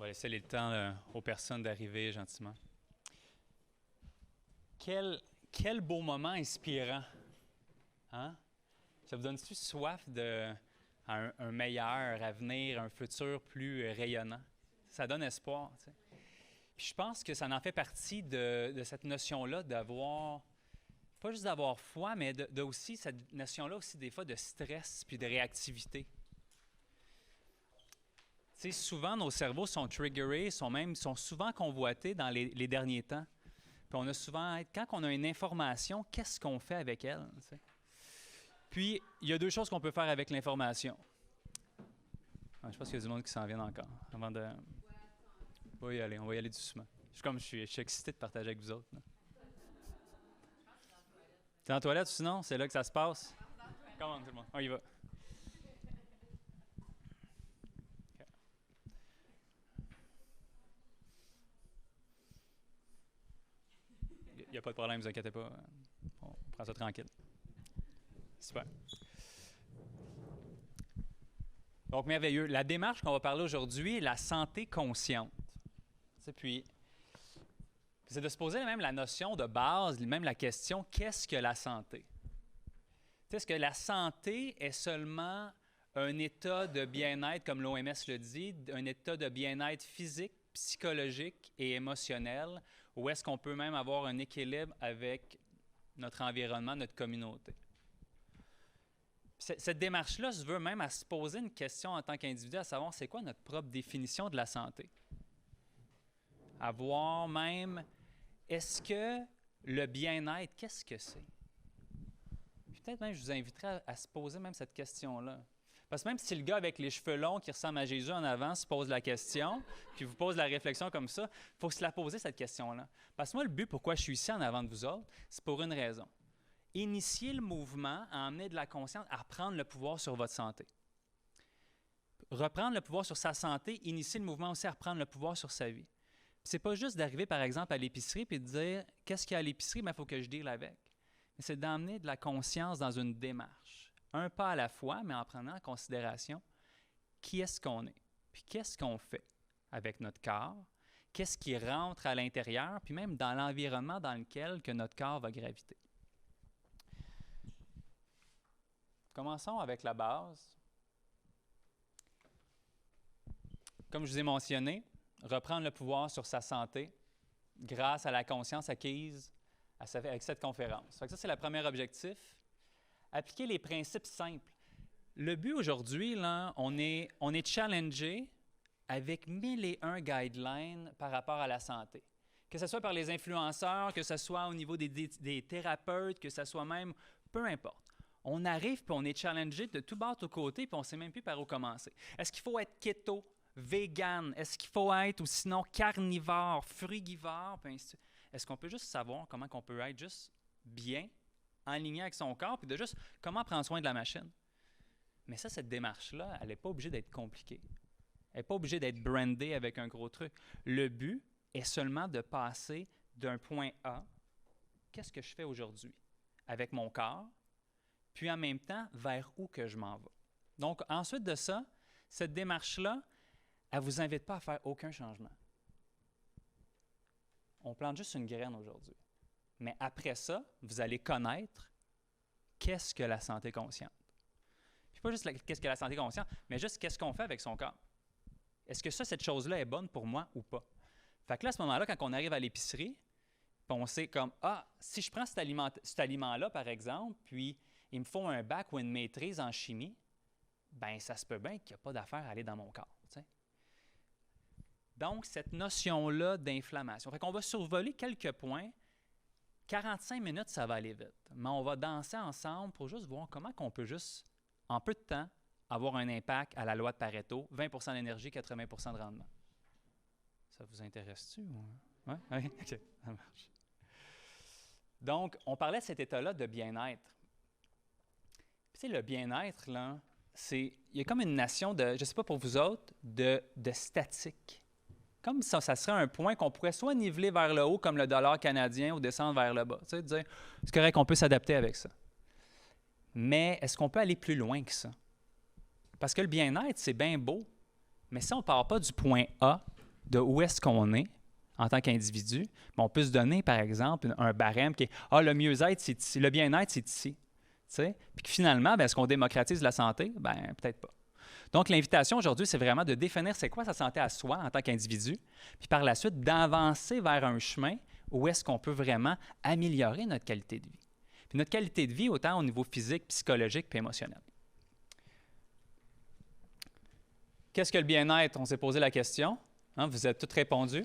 va laisser le temps aux personnes d'arriver gentiment. Quel beau moment inspirant. Hein? Ça vous donne-tu soif de un meilleur avenir, un futur plus rayonnant? Ça donne espoir. Tu sais. Puis je pense que ça en fait partie de cette notion-là d'avoir, pas juste d'avoir foi, mais de aussi cette notion-là aussi des fois de stress puis de réactivité. Tu sais, souvent, nos cerveaux sont triggerés, sont souvent convoités dans les derniers temps. Puis on a souvent, quand on a une information, qu'est-ce qu'on fait avec elle? Tu sais? Puis, il y a deux choses qu'on peut faire avec l'information. Je pense qu'il y a du monde qui s'en vient encore. Avant de... On va y aller doucement. Je suis excité de partager avec vous autres. T'es en toilette ou sinon? C'est là que ça se passe? Comment tout le monde? On y va. Il n'y a pas de problème, ne vous inquiétez pas. On prend ça tranquille. Super. Donc, merveilleux. La démarche qu'on va parler aujourd'hui est la santé consciente. Puis, c'est de se poser même la notion de base, même la question, qu'est-ce que la santé? Est-ce que la santé est seulement un état de bien-être, comme l'OMS le dit, un état de bien-être physique, psychologique et émotionnel, ou est-ce qu'on peut même avoir un équilibre avec notre environnement, notre communauté? Cette démarche-là se veut même à se poser une question en tant qu'individu, à savoir c'est quoi notre propre définition de la santé? À voir même, est-ce que le bien-être, qu'est-ce que c'est? Puis peut-être même, je vous inviterais à se poser même cette question-là. Parce que même si le gars avec les cheveux longs qui ressemble à Jésus en avant se pose la question, puis vous pose la réflexion comme ça, il faut se la poser, cette question-là. Parce que moi, le but, pourquoi je suis ici en avant de vous autres, c'est pour une raison. Initier le mouvement à emmener de la conscience, à reprendre le pouvoir sur votre santé. Reprendre le pouvoir sur sa santé, initier le mouvement aussi à reprendre le pouvoir sur sa vie. C'est pas juste d'arriver, par exemple, à l'épicerie et de dire « qu'est-ce qu'il y a à l'épicerie? Il faut que je deal avec. » Mais c'est d'emmener de la conscience dans une démarche. Un pas à la fois, mais en prenant en considération qui est-ce qu'on est, puis qu'est-ce qu'on fait avec notre corps, qu'est-ce qui rentre à l'intérieur, puis même dans l'environnement dans lequel que notre corps va graviter. Commençons avec la base. Comme je vous ai mentionné, reprendre le pouvoir sur sa santé grâce à la conscience acquise avec cette conférence. Ça, c'est le premier objectif. Appliquer les principes simples. Le but aujourd'hui, là, on est challengé avec 1001 guidelines par rapport à la santé. Que ce soit par les influenceurs, que ce soit au niveau des thérapeutes, que ce soit même, peu importe. On arrive puis on est challengé de tout bord, tout côté, puis on ne sait même plus par où commencer. Est-ce qu'il faut être keto, vegan? Est-ce qu'il faut être ou sinon carnivore, frugivore? Puis ainsi de suite. Est-ce qu'on peut juste savoir comment on peut être juste bien, aligné avec son corps, puis de juste comment prendre soin de la machine? Mais ça, cette démarche-là, elle n'est pas obligée d'être compliquée. Elle n'est pas obligée d'être brandée avec un gros truc. Le but est seulement de passer d'un point A, qu'est-ce que je fais aujourd'hui avec mon corps, puis en même temps, vers où que je m'en vais. Donc, ensuite de ça, cette démarche-là, elle ne vous invite pas à faire aucun changement. On plante juste une graine aujourd'hui. Mais après ça, vous allez connaître qu'est-ce que la santé consciente. Puis pas juste qu'est-ce que la santé consciente, mais juste qu'est-ce qu'on fait avec son corps. Est-ce que ça, cette chose-là est bonne pour moi ou pas? Fait que là, à ce moment-là, quand on arrive à l'épicerie, on sait comme, si je prends cet aliment-là, par exemple, puis il me faut un bac ou une maîtrise en chimie, bien, ça se peut bien qu'il n'y a pas d'affaire à aller dans mon corps. T'sais. Donc, cette notion-là d'inflammation. Fait qu'on va survoler quelques points. 45 minutes, ça va aller vite. Mais on va danser ensemble pour juste voir comment on peut juste, en peu de temps, avoir un impact à la loi de Pareto, 20 d'énergie, 80 de rendement. Ça vous intéresse-tu? Oui? Oui? OK, ça marche. Donc, on parlait de cet état-là de bien-être. Puis, tu sais, le bien-être, là, il y a comme une notion de, je ne sais pas pour vous autres, de statique. Comme ça serait un point qu'on pourrait soit niveler vers le haut, comme le dollar canadien, ou descendre vers le bas. Tu sais, dire, c'est correct qu'on peut s'adapter avec ça. Mais est-ce qu'on peut aller plus loin que ça? Parce que le bien-être, c'est bien beau, mais si on ne part pas du point A, de où est-ce qu'on est en tant qu'individu, on peut se donner, par exemple, un barème qui est « Ah, le mieux-être, c'est ici, le bien-être, c'est ici. » Puis que finalement, est-ce qu'on démocratise la santé? Peut-être pas. Donc, l'invitation aujourd'hui, c'est vraiment de définir c'est quoi sa santé à soi en tant qu'individu, puis par la suite, d'avancer vers un chemin où est-ce qu'on peut vraiment améliorer notre qualité de vie. Puis notre qualité de vie, autant au niveau physique, psychologique, puis émotionnel. Qu'est-ce que le bien-être? On s'est posé la question. Hein, vous êtes toutes répondu?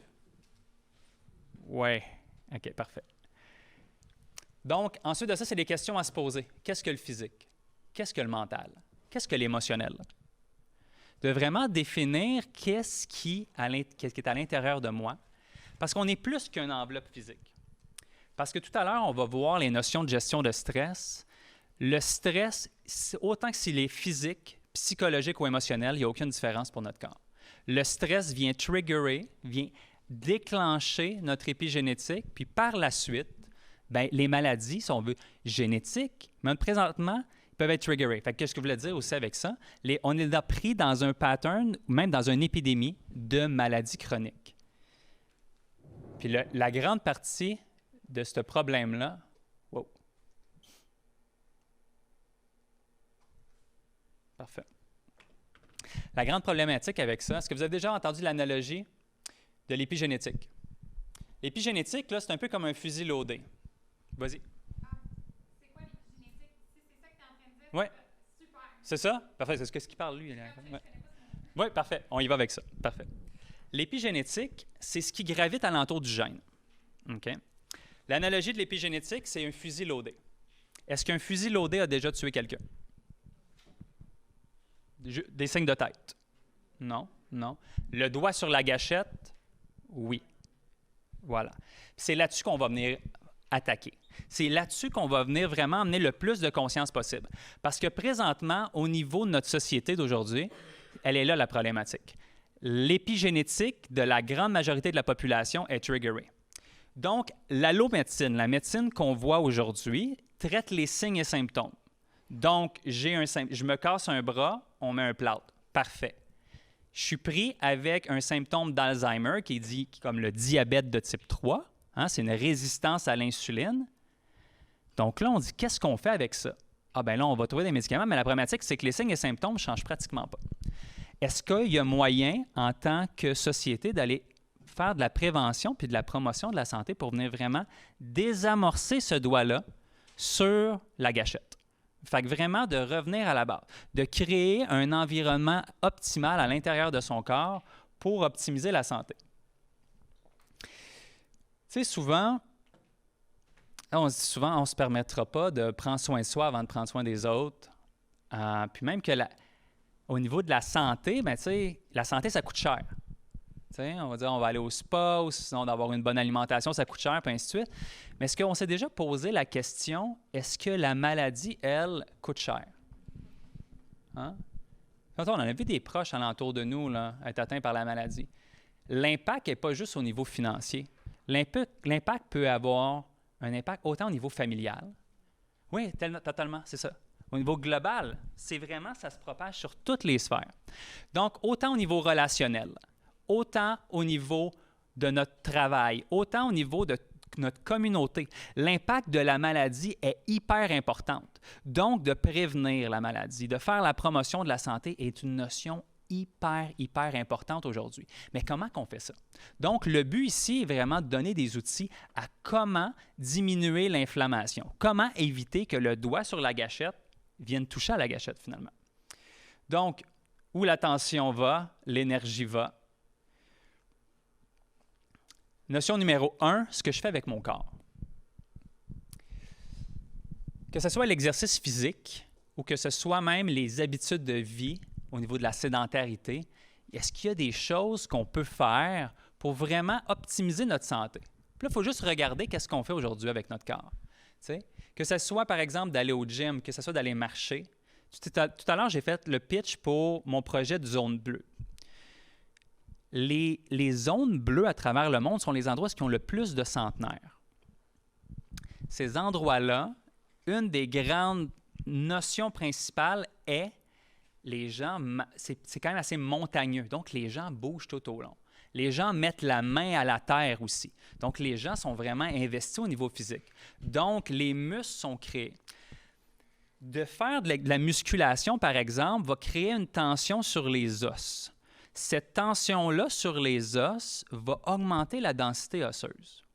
Oui. OK, parfait. Donc, ensuite de ça, c'est des questions à se poser. Qu'est-ce que le physique? Qu'est-ce que le mental? Qu'est-ce que l'émotionnel? De vraiment définir qu'est-ce qui est à l'intérieur de moi, parce qu'on est plus qu'une enveloppe physique. Parce que tout à l'heure, on va voir les notions de gestion de stress. Le stress, autant que s'il est physique, psychologique ou émotionnel, il n'y a aucune différence pour notre corps. Le stress vient triggerer, vient déclencher notre épigénétique, puis par la suite, les maladies, si on veut, génétiques, même présentement, peuvent être triggerées. Qu'est-ce que je voulais dire aussi avec ça? On est pris dans un pattern, même dans une épidémie de maladies chroniques. Puis la grande partie de ce problème-là, wow. Parfait. La grande problématique avec ça, est-ce que vous avez déjà entendu l'analogie de l'épigénétique? L'épigénétique, là, c'est un peu comme un fusil loadé. Vas-y. C'est quoi l'épigénétique? Si c'est ça que tu es en train de dire, oui. Super. C'est ça? Parfait. C'est ce qu'il parle, lui. Ouais. Oui, parfait. On y va avec ça. Parfait. L'épigénétique, c'est ce qui gravite alentour du gène. OK? L'analogie de l'épigénétique, c'est un fusil loadé. Est-ce qu'un fusil loadé a déjà tué quelqu'un? Des signes de tête? Non, non. Le doigt sur la gâchette? Oui. Voilà. C'est là-dessus qu'on va venir attaquer. C'est là-dessus qu'on va venir vraiment amener le plus de conscience possible. Parce que présentement, au niveau de notre société d'aujourd'hui, elle est là la problématique. L'épigénétique de la grande majorité de la population est triggerée. Donc, l'allomédecine, la médecine qu'on voit aujourd'hui, traite les signes et symptômes. Donc, je me casse un bras, on met un plâtre. Parfait. Je suis pris avec un symptôme d'Alzheimer qui est dit comme le diabète de type 3. Hein, c'est une résistance à l'insuline. Donc là, on dit, qu'est-ce qu'on fait avec ça? Ah bien là, on va trouver des médicaments, mais la problématique, c'est que les signes et symptômes ne changent pratiquement pas. Est-ce qu'il y a moyen, en tant que société, d'aller faire de la prévention puis de la promotion de la santé pour venir vraiment désamorcer ce doigt-là sur la gâchette? Fait que vraiment de revenir à la base, de créer un environnement optimal à l'intérieur de son corps pour optimiser la santé. Tu sais, souvent, on se dit souvent, on ne se permettra pas de prendre soin de soi avant de prendre soin des autres. Puis même que au niveau de la santé, tu sais, la santé, ça coûte cher. On va dire, on va aller au spa, ou sinon d'avoir une bonne alimentation, ça coûte cher, puis ainsi de suite. Mais est-ce qu'on s'est déjà posé la question, est-ce que la maladie, elle, coûte cher? Hein? Quand on en a vu des proches alentour de nous là, être atteints par la maladie. L'impact n'est pas juste au niveau financier. L'impact peut avoir un impact autant au niveau familial. Oui, totalement, c'est ça. Au niveau global, c'est vraiment, ça se propage sur toutes les sphères. Donc, autant au niveau relationnel, autant au niveau de notre travail, autant au niveau de notre communauté. L'impact de la maladie est hyper important. Donc, de prévenir la maladie, de faire la promotion de la santé est une notion hyper importante aujourd'hui. Mais comment qu'on fait ça? Donc, le but ici est vraiment de donner des outils à comment diminuer l'inflammation, comment éviter que le doigt sur la gâchette vienne toucher à la gâchette finalement. Donc, où la tension va, l'énergie va. Notion numéro 1, ce que je fais avec mon corps. Que ce soit l'exercice physique ou que ce soit même les habitudes de vie au niveau de la sédentarité, est-ce qu'il y a des choses qu'on peut faire pour vraiment optimiser notre santé? Puis là, il faut juste regarder qu'est-ce qu'on fait aujourd'hui avec notre corps. T'sais? Que ce soit, par exemple, d'aller au gym, que ce soit d'aller marcher. Tout à l'heure, j'ai fait le pitch pour mon projet de zone bleue. Les zones bleues à travers le monde sont les endroits qui ont le plus de centenaires. Ces endroits-là, une des grandes notions principales est les gens, c'est quand même assez montagneux, donc les gens bougent tout au long. Les gens mettent la main à la terre aussi. Donc, les gens sont vraiment investis au niveau physique. Donc, les muscles sont créés. De faire de la musculation, par exemple, va créer une tension sur les os. Cette tension-là sur les os va augmenter la densité osseuse.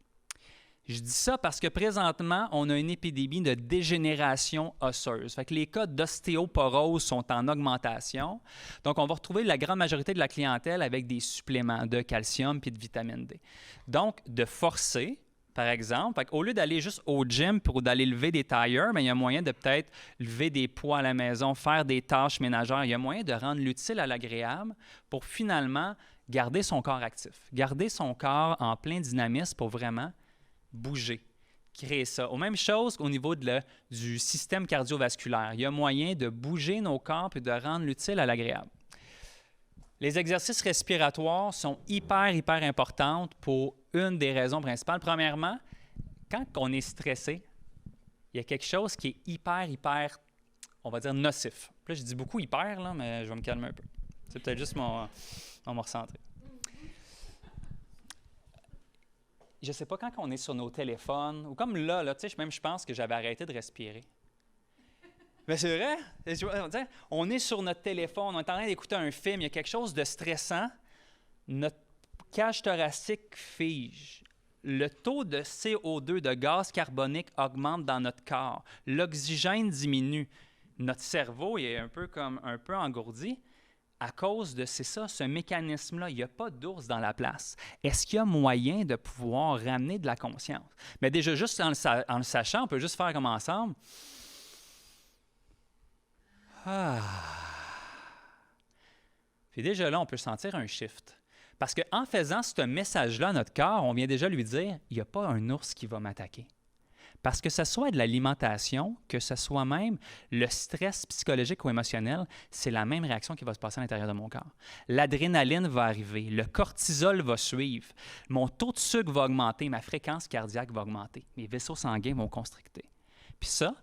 Je dis ça parce que présentement, on a une épidémie de dégénération osseuse. Fait que les cas d'ostéoporose sont en augmentation. Donc, on va retrouver la grande majorité de la clientèle avec des suppléments de calcium et de vitamine D. Donc, de forcer, par exemple, au lieu d'aller juste au gym pour d'aller lever des tailleurs, il y a moyen de peut-être lever des poids à la maison, faire des tâches ménagères. Il y a moyen de rendre l'utile à l'agréable pour finalement garder son corps actif, garder son corps en plein dynamisme pour vraiment bouger, créer ça. Même chose au niveau du système cardiovasculaire. Il y a moyen de bouger nos corps et de rendre l'utile à l'agréable. Les exercices respiratoires sont hyper importants pour une des raisons principales. Premièrement, quand on est stressé, il y a quelque chose qui est hyper, on va dire, nocif. Là, je dis beaucoup hyper, là, mais je vais me calmer un peu. C'est peut-être juste on va me recentrer. Je ne sais pas, quand on est sur nos téléphones, ou comme là tu sais, même je pense que j'avais arrêté de respirer. Mais c'est vrai, on est sur notre téléphone, on est en train d'écouter un film, il y a quelque chose de stressant, notre cage thoracique fige. Le taux de CO2, de gaz carbonique, augmente dans notre corps. L'oxygène diminue. Notre cerveau est un peu engourdi. À cause de, ce mécanisme-là, il n'y a pas d'ours dans la place. Est-ce qu'il y a moyen de pouvoir ramener de la conscience? Mais déjà, juste en le sachant, on peut juste faire comme ensemble. Puis déjà là, on peut sentir un shift. Parce qu'en faisant ce message-là à notre corps, on vient déjà lui dire, il n'y a pas un ours qui va m'attaquer. Parce que ce soit de l'alimentation, que ce soit même le stress psychologique ou émotionnel, c'est la même réaction qui va se passer à l'intérieur de mon corps. L'adrénaline va arriver, le cortisol va suivre, mon taux de sucre va augmenter, ma fréquence cardiaque va augmenter, mes vaisseaux sanguins vont constricter. Puis ça,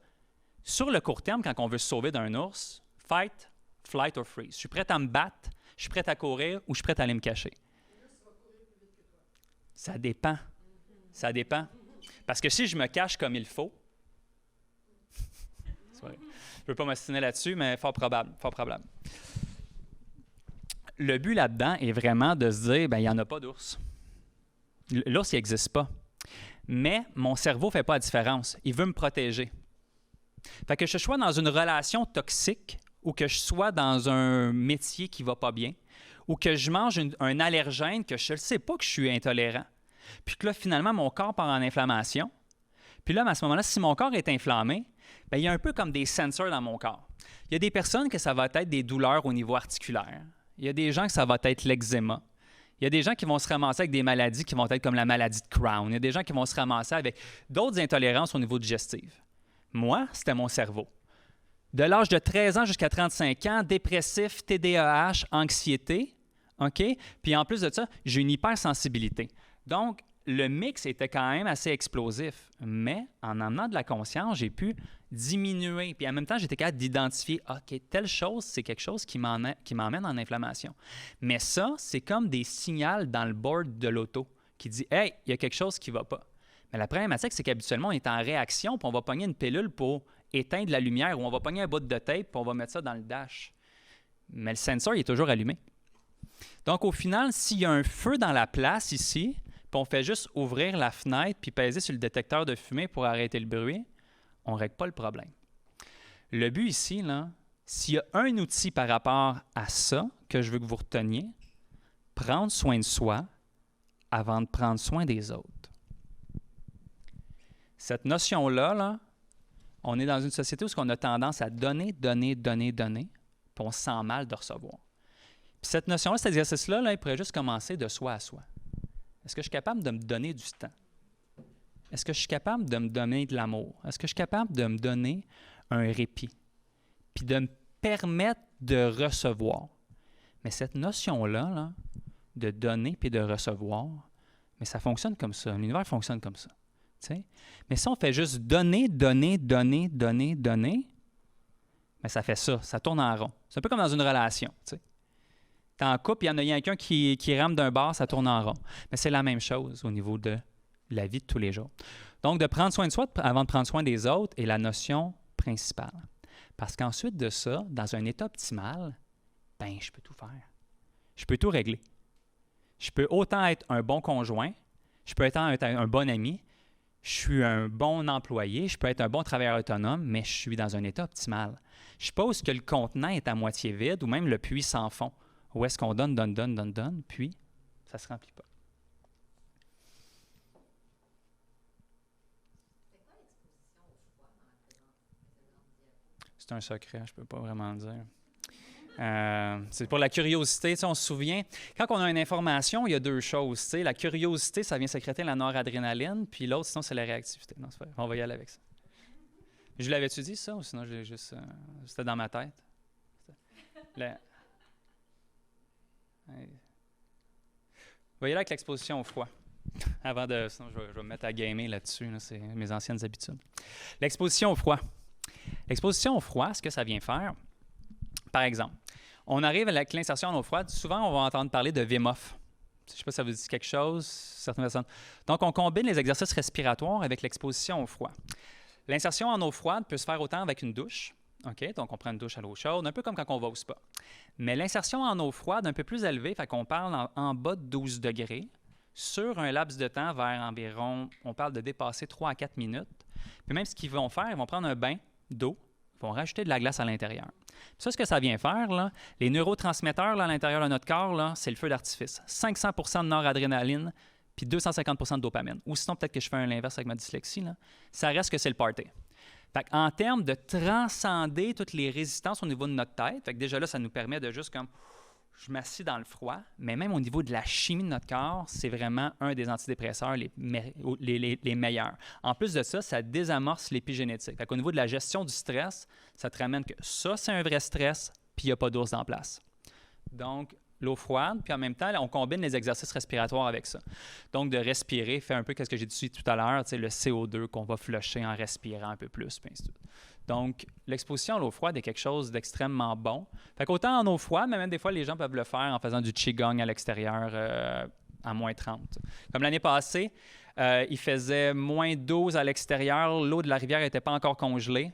sur le court terme, quand on veut se sauver d'un ours, fight, flight or freeze. Je suis prêt à me battre, je suis prêt à courir ou je suis prêt à aller me cacher. Ça dépend. Ça dépend. Parce que si je me cache comme il faut, je ne veux pas m'ostiner là-dessus, mais fort probable. Le but là-dedans est vraiment de se dire, il n'y en a pas d'ours. L'ours, il n'existe pas. Mais mon cerveau ne fait pas la différence. Il veut me protéger. Fait que je sois dans une relation toxique ou que je sois dans un métier qui ne va pas bien ou que je mange un allergène que je ne sais pas que je suis intolérant. Puis que là, finalement, mon corps part en inflammation. Puis là, à ce moment-là, si mon corps est inflammé, il y a un peu comme des sensors dans mon corps. Il y a des personnes que ça va être des douleurs au niveau articulaire. Il y a des gens que ça va être l'eczéma. Il y a des gens qui vont se ramasser avec des maladies qui vont être comme la maladie de Crohn. Il y a des gens qui vont se ramasser avec d'autres intolérances au niveau digestif. Moi, c'était mon cerveau. De l'âge de 13 ans jusqu'à 35 ans, dépressif, TDAH, anxiété, OK? Puis en plus de ça, j'ai une hypersensibilité. Donc, le mix était quand même assez explosif, mais en amenant de la conscience, j'ai pu diminuer. Puis en même temps, j'étais capable d'identifier, OK, telle chose, c'est quelque chose qui m'emmène en inflammation. Mais ça, c'est comme des signaux dans le board de l'auto qui dit, « Hey, il y a quelque chose qui ne va pas. » Mais la problématique, c'est qu'habituellement, on est en réaction, puis on va pogner une pilule pour éteindre la lumière, ou on va pogner un bout de tape, puis on va mettre ça dans le dash. Mais le sensor, il est toujours allumé. Donc, au final, s'il y a un feu dans la place ici, puis on fait juste ouvrir la fenêtre puis peser sur le détecteur de fumée pour arrêter le bruit, on ne règle pas le problème. Le but ici, là, s'il y a un outil par rapport à ça que je veux que vous reteniez, prendre soin de soi avant de prendre soin des autres. Cette notion-là, là, on est dans une société où on a tendance à donner, puis on se sent mal de recevoir. Puis cette notion-là, cet exercice-là, là, il pourrait juste commencer de soi à soi. Est-ce que je suis capable de me donner du temps? Est-ce que je suis capable de me donner de l'amour? Est-ce que je suis capable de me donner un répit? Puis de me permettre de recevoir. Mais cette notion-là, là, de donner puis de recevoir, mais ça fonctionne comme ça. L'univers fonctionne comme ça. T'sais? Mais si on fait juste donner, mais ça fait ça tourne en rond. C'est un peu comme dans une relation. T'sais? Tu es en couple, il y en a quelqu'un qui rame d'un bar, ça tourne en rond. Mais c'est la même chose au niveau de la vie de tous les jours. Donc, de prendre soin de soi avant de prendre soin des autres est la notion principale. Parce qu'ensuite de ça, dans un état optimal, ben, je peux tout faire. Je peux tout régler. Je peux autant être un bon conjoint, je peux être un bon ami, je suis un bon employé, je peux être un bon travailleur autonome, mais je suis dans un état optimal. Je suppose que le contenant est à moitié vide ou même le puits sans fond. Où est-ce qu'on donne, puis ça ne se remplit pas. C'est un secret, je ne peux pas vraiment le dire. C'est pour la curiosité. On se souvient, quand on a une information, il y a deux choses. La curiosité, ça vient sécréter la noradrénaline, puis l'autre, sinon, c'est la réactivité. Non, c'est pas vrai. On va y aller avec ça. Je l'avais-tu dit, ça, ou sinon, c'était dans ma tête? On va y aller avec l'exposition au froid. Sinon, je vais me mettre à gamer là-dessus. Là, c'est mes anciennes habitudes. L'exposition au froid. L'exposition au froid, ce que ça vient faire, par exemple, on arrive avec l'insertion en eau froide. Souvent, on va entendre parler de Wim Hof. Je ne sais pas si ça vous dit quelque chose, certaines personnes. Donc, on combine les exercices respiratoires avec l'exposition au froid. L'insertion en eau froide peut se faire autant avec une douche. OK? Donc, on prend une douche à l'eau chaude, un peu comme quand on va au spa. Mais l'insertion en eau froide, un peu plus élevée, fait qu'on parle en bas de 12 degrés, sur un laps de temps vers environ, on parle de dépasser 3 à 4 minutes. Puis même ce qu'ils vont faire, ils vont prendre un bain d'eau, ils vont rajouter de la glace à l'intérieur. Ça, ce que ça vient faire, là, les neurotransmetteurs là, à l'intérieur de notre corps, là, c'est le feu d'artifice. 500 de noradrénaline, puis 250 de dopamine. Ou sinon, peut-être que je fais un l'inverse avec ma dyslexie. Là. Ça reste que c'est le party. Fait en termes de transcender toutes les résistances au niveau de notre tête, fait que déjà là, ça nous permet de juste comme, je m'assis dans le froid, mais même au niveau de la chimie de notre corps, c'est vraiment un des antidépresseurs les meilleurs. En plus de ça, ça désamorce l'épigénétique. Fait qu'au niveau de la gestion du stress, ça te ramène que ça, c'est un vrai stress, puis il n'y a pas d'ours en place. Donc, l'eau froide, puis en même temps, on combine les exercices respiratoires avec ça. Donc, de respirer, fait un peu ce que j'ai dit tout à l'heure, le CO2 qu'on va flusher en respirant un peu plus, puis ainsi de suite. Donc, l'exposition à l'eau froide est quelque chose d'extrêmement bon. Fait qu'autant en eau froide, mais même des fois, les gens peuvent le faire en faisant du qigong à l'extérieur à moins 30. Comme l'année passée, il faisait moins 12 à l'extérieur, l'eau de la rivière n'était pas encore congelée.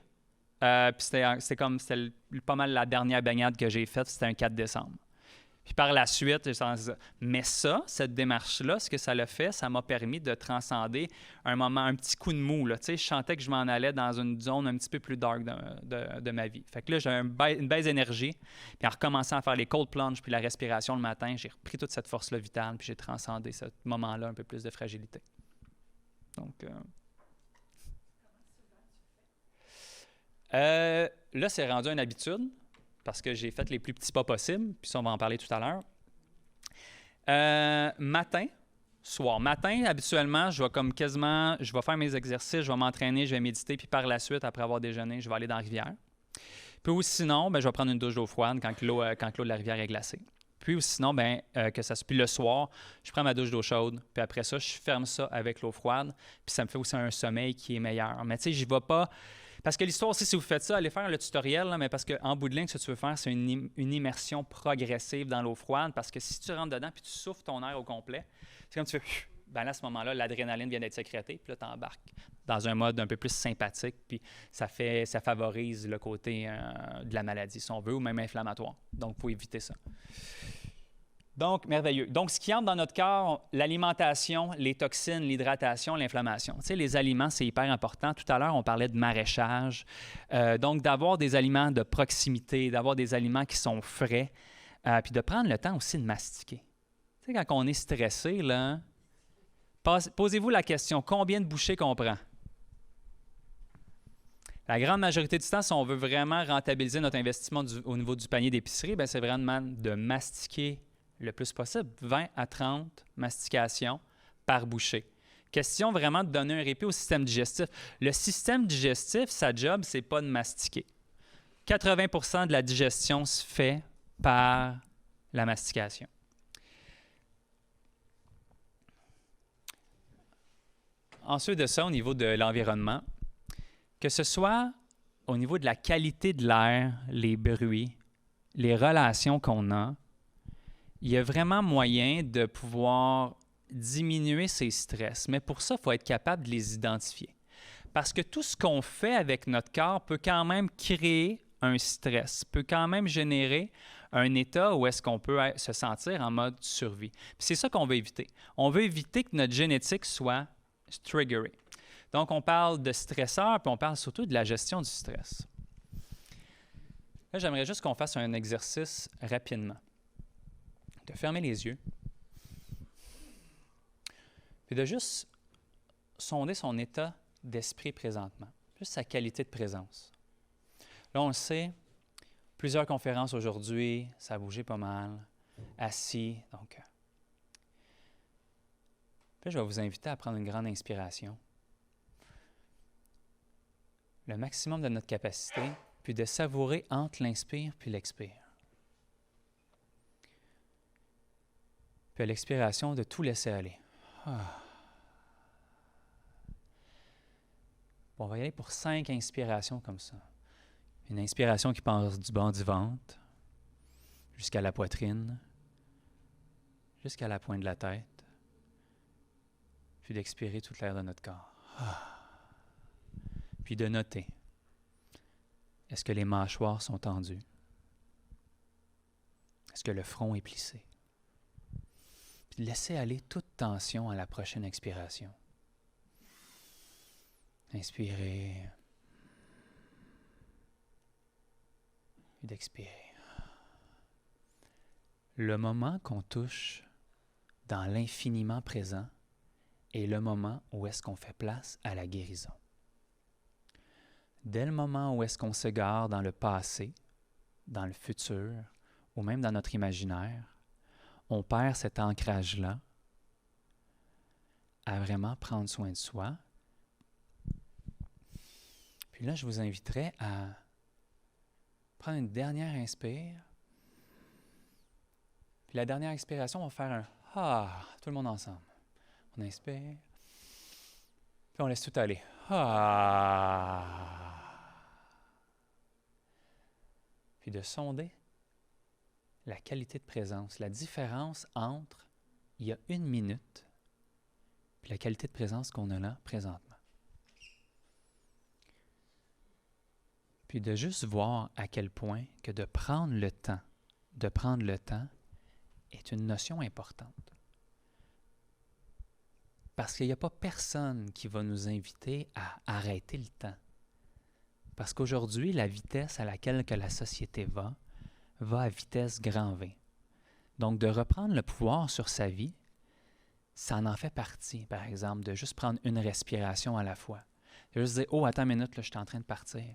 Puis c'était pas mal la dernière baignade que j'ai faite, c'était un 4 décembre. Puis par la suite, mais ça, cette démarche-là, ce que ça l'a fait, ça m'a permis de transcender un petit coup de mou. Là. Je sentais que je m'en allais dans une zone un petit peu plus dark de ma vie. Fait que là, j'ai une baisse d'énergie. Puis en recommençant à faire les cold plunges puis la respiration le matin, j'ai repris toute cette force-là vitale puis j'ai transcendé ce moment-là un peu plus de fragilité. Donc, là, c'est rendu une habitude. Parce que j'ai fait les plus petits pas possibles, puis ça, on va en parler tout à l'heure. Matin, soir. Matin, habituellement, je vais faire mes exercices, je vais m'entraîner, je vais méditer, puis par la suite, après avoir déjeuné, je vais aller dans la rivière. Puis ou sinon, je vais prendre une douche d'eau froide quand l'eau de la rivière est glacée. Puis ou sinon, puis le soir, je prends ma douche d'eau chaude, puis après ça, je ferme ça avec l'eau froide, puis ça me fait aussi un sommeil qui est meilleur. Mais tu sais, j'y vais pas... Parce que l'histoire aussi, si vous faites ça, allez faire le tutoriel, là, mais parce qu'en bout de ligne, ce que tu veux faire, c'est une immersion progressive dans l'eau froide, parce que si tu rentres dedans puis tu souffles ton air au complet, c'est comme tu fais, là, à ce moment-là, l'adrénaline vient d'être sécrétée, puis là, tu embarques dans un mode un peu plus sympathique, puis ça favorise le côté de la maladie, si on veut, ou même inflammatoire. Donc, il faut éviter ça. Donc, merveilleux. Donc, ce qui entre dans notre corps, l'alimentation, les toxines, l'hydratation, l'inflammation. Tu sais, les aliments, c'est hyper important. Tout à l'heure, on parlait de maraîchage. Donc, d'avoir des aliments de proximité, d'avoir des aliments qui sont frais, puis de prendre le temps aussi de mastiquer. Tu sais, quand on est stressé, là, posez-vous la question, combien de bouchées qu'on prend? La grande majorité du temps, si on veut vraiment rentabiliser notre investissement au niveau du panier d'épicerie, c'est vraiment de mastiquer le plus possible, 20 à 30 mastications par bouchée. Question vraiment de donner un répit au système digestif. Le système digestif, sa job, c'est pas de mastiquer. 80% de la digestion se fait par la mastication. Ensuite de ça, au niveau de l'environnement, que ce soit au niveau de la qualité de l'air, les bruits, les relations qu'on a, il y a vraiment moyen de pouvoir diminuer ses stress. Mais pour ça, il faut être capable de les identifier. Parce que tout ce qu'on fait avec notre corps peut quand même créer un stress, peut quand même générer un état où est-ce qu'on peut se sentir en mode survie. Puis c'est ça qu'on veut éviter. On veut éviter que notre génétique soit triggerée. Donc, on parle de stresseurs, puis on parle surtout de la gestion du stress. Là, j'aimerais juste qu'on fasse un exercice rapidement. De fermer les yeux, puis de juste sonder son état d'esprit présentement, juste sa qualité de présence. Là, on le sait, plusieurs conférences aujourd'hui, ça a bougé pas mal, assis, donc... Puis je vais vous inviter à prendre une grande inspiration, le maximum de notre capacité, puis de savourer entre l'inspire puis l'expire. Puis à l'expiration, de tout laisser aller. Ah. Bon, on va y aller pour 5 inspirations comme ça. Une inspiration qui passe du bas du ventre jusqu'à la poitrine, jusqu'à la pointe de la tête, puis d'expirer toute l'air de notre corps. Ah. Puis de noter, est-ce que les mâchoires sont tendues? Est-ce que le front est plissé? Puis de laisser aller toute tension à la prochaine expiration. Inspirez. Et d'expirer. Le moment qu'on touche dans l'infiniment présent est le moment où est-ce qu'on fait place à la guérison. Dès le moment où est-ce qu'on s'égare dans le passé, dans le futur, ou même dans notre imaginaire, on perd cet ancrage-là à vraiment prendre soin de soi. Puis là, je vous inviterai à prendre une dernière inspire. Puis la dernière expiration, on va faire un « Ah », tout le monde ensemble. On inspire, puis on laisse tout aller. « Ah ». Puis de sonder la qualité de présence, la différence entre il y a 1 minute et la qualité de présence qu'on a là présentement. Puis de juste voir à quel point que de prendre le temps est une notion importante. Parce qu'il n'y a pas personne qui va nous inviter à arrêter le temps. Parce qu'aujourd'hui, la vitesse à laquelle que la société va à vitesse grand V. Donc, de reprendre le pouvoir sur sa vie, ça en fait partie, par exemple, de juste prendre une respiration à la fois. De juste dire « Oh, attends une minute, là, je suis en train de partir. »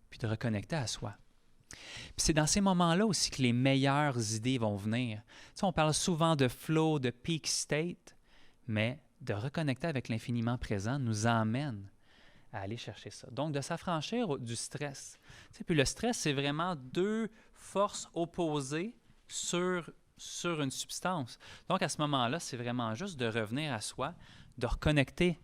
Puis de reconnecter à soi. Puis c'est dans ces moments-là aussi que les meilleures idées vont venir. Tu sais, on parle souvent de flow, de peak state, mais de reconnecter avec l'infiniment présent nous emmène à aller chercher ça. Donc, de s'affranchir du stress. Tu sais, puis le stress, c'est vraiment 2 forces opposées sur une substance. Donc, à ce moment-là, c'est vraiment juste de revenir à soi, de reconnecter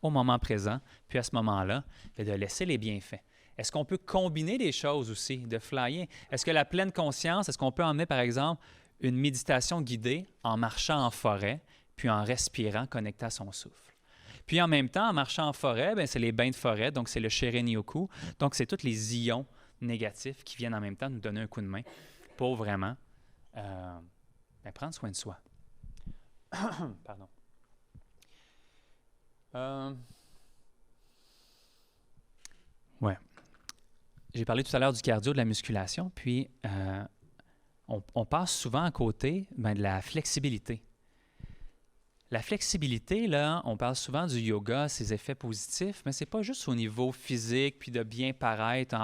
au moment présent, puis à ce moment-là, de laisser les bienfaits. Est-ce qu'on peut combiner des choses aussi, de flyer? Est-ce que la pleine conscience, est-ce qu'on peut emmener, par exemple, une méditation guidée en marchant en forêt, puis en respirant, connecté à son souffle? Puis en même temps, en marchant en forêt, bien, c'est les bains de forêt, donc c'est le Shirin-yoku. Donc c'est tous les ions négatifs qui viennent en même temps nous donner un coup de main pour vraiment prendre soin de soi. Pardon. Ouais. J'ai parlé tout à l'heure du cardio, de la musculation, puis on passe souvent à côté de la flexibilité. La flexibilité, là, on parle souvent du yoga, ses effets positifs, mais ce n'est pas juste au niveau physique, puis de bien paraître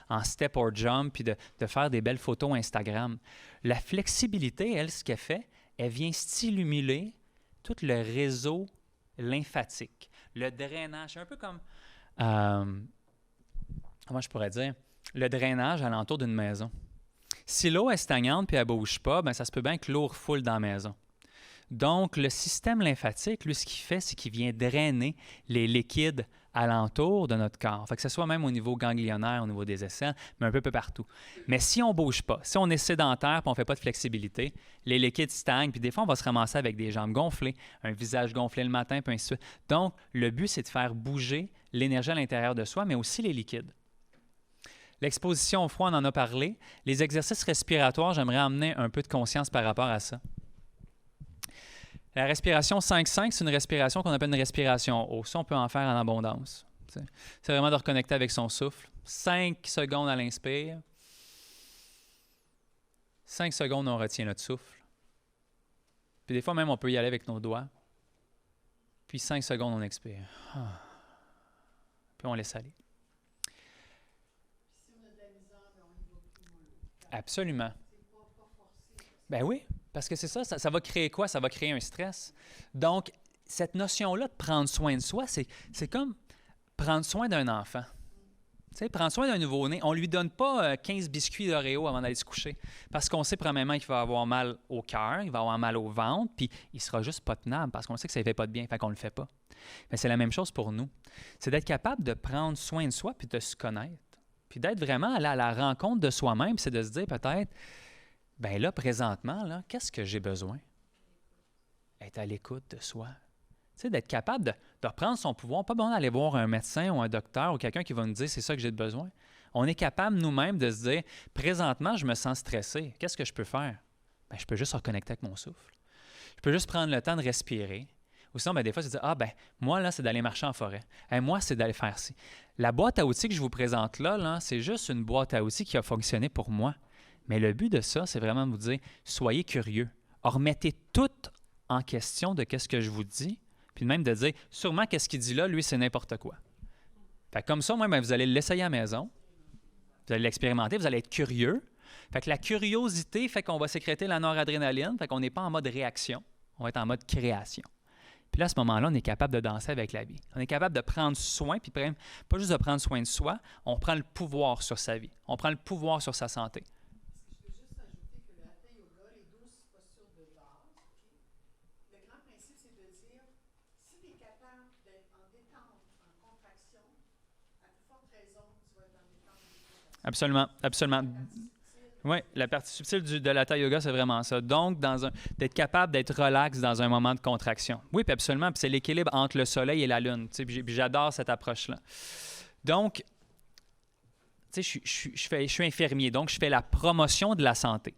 en step or jump, puis de faire des belles photos Instagram. La flexibilité, elle, ce qu'elle fait, elle vient stimuler tout le réseau lymphatique, le drainage. C'est un peu comme, comment je pourrais dire, le drainage alentour d'une maison. Si l'eau est stagnante et elle ne bouge pas, bien, ça se peut bien que l'eau refoule dans la maison. Donc, le système lymphatique, lui, ce qu'il fait, c'est qu'il vient drainer les liquides alentour de notre corps. Fait que ce soit même au niveau ganglionnaire, au niveau des aisselles, mais un peu partout. Mais si on ne bouge pas, si on est sédentaire et on ne fait pas de flexibilité, les liquides stagnent, puis des fois, on va se ramasser avec des jambes gonflées, un visage gonflé le matin, puis ainsi de suite. Donc, le but, c'est de faire bouger l'énergie à l'intérieur de soi, mais aussi les liquides. L'exposition au froid, on en a parlé. Les exercices respiratoires, j'aimerais amener un peu de conscience par rapport à ça. La respiration 5-5, c'est une respiration qu'on appelle une respiration haute. Ça, on peut en faire en abondance. C'est vraiment de reconnecter avec son souffle. 5 secondes à l'inspire. 5 secondes, on retient notre souffle. Puis des fois même, on peut y aller avec nos doigts. Puis 5 secondes, on expire. Puis on laisse aller. Absolument. Ben oui, parce que c'est ça, ça va créer quoi? Ça va créer un stress. Donc, cette notion-là de prendre soin de soi, c'est comme prendre soin d'un enfant. Tu sais, prendre soin d'un nouveau-né. On ne lui donne pas 15 biscuits d'Oreo avant d'aller se coucher. Parce qu'on sait premièrement qu'il va avoir mal au cœur, il va avoir mal au ventre, puis il sera juste pas tenable parce qu'on sait que ça ne fait pas de bien, fait qu'on ne le fait pas. Mais c'est la même chose pour nous. C'est d'être capable de prendre soin de soi puis de se connaître. Puis d'être vraiment à la rencontre de soi-même, c'est de se dire peut-être, bien là, présentement, là, qu'est-ce que j'ai besoin? Être à l'écoute de soi. Tu sais, d'être capable de reprendre son pouvoir. Pas besoin d'aller voir un médecin ou un docteur ou quelqu'un qui va nous dire c'est ça que j'ai besoin. On est capable nous-mêmes de se dire présentement, je me sens stressé. Qu'est-ce que je peux faire? Bien, je peux juste reconnecter avec mon souffle. Je peux juste prendre le temps de respirer. Ou sinon, bien, des fois, c'est de dire moi, là, c'est d'aller marcher en forêt. Moi, c'est d'aller faire ci. La boîte à outils que je vous présente là, c'est juste une boîte à outils qui a fonctionné pour moi. Mais le but de ça, c'est vraiment de vous dire soyez curieux. Remettez tout en question de qu'est-ce que je vous dis. Puis même de dire, sûrement, qu'est-ce qu'il dit là, lui, c'est n'importe quoi. Fait que comme ça, moi, vous allez l'essayer à la maison, vous allez l'expérimenter, vous allez être curieux. Fait que la curiosité fait qu'on va sécréter la noradrénaline, fait qu'on n'est pas en mode réaction, on va être en mode création. Puis là, à ce moment-là, on est capable de danser avec la vie. On est capable de prendre soin, puis pas juste de prendre soin de soi, on prend le pouvoir sur sa vie, on prend le pouvoir sur sa santé. Absolument, absolument. Oui, la partie subtile de l'Hatha Yoga, c'est vraiment ça. Donc, d'être capable d'être relax dans un moment de contraction. Oui, puis absolument. Puis c'est l'équilibre entre le soleil et la lune. Puis j'adore cette approche-là. Donc, tu sais, je suis infirmier, donc je fais la promotion de la santé.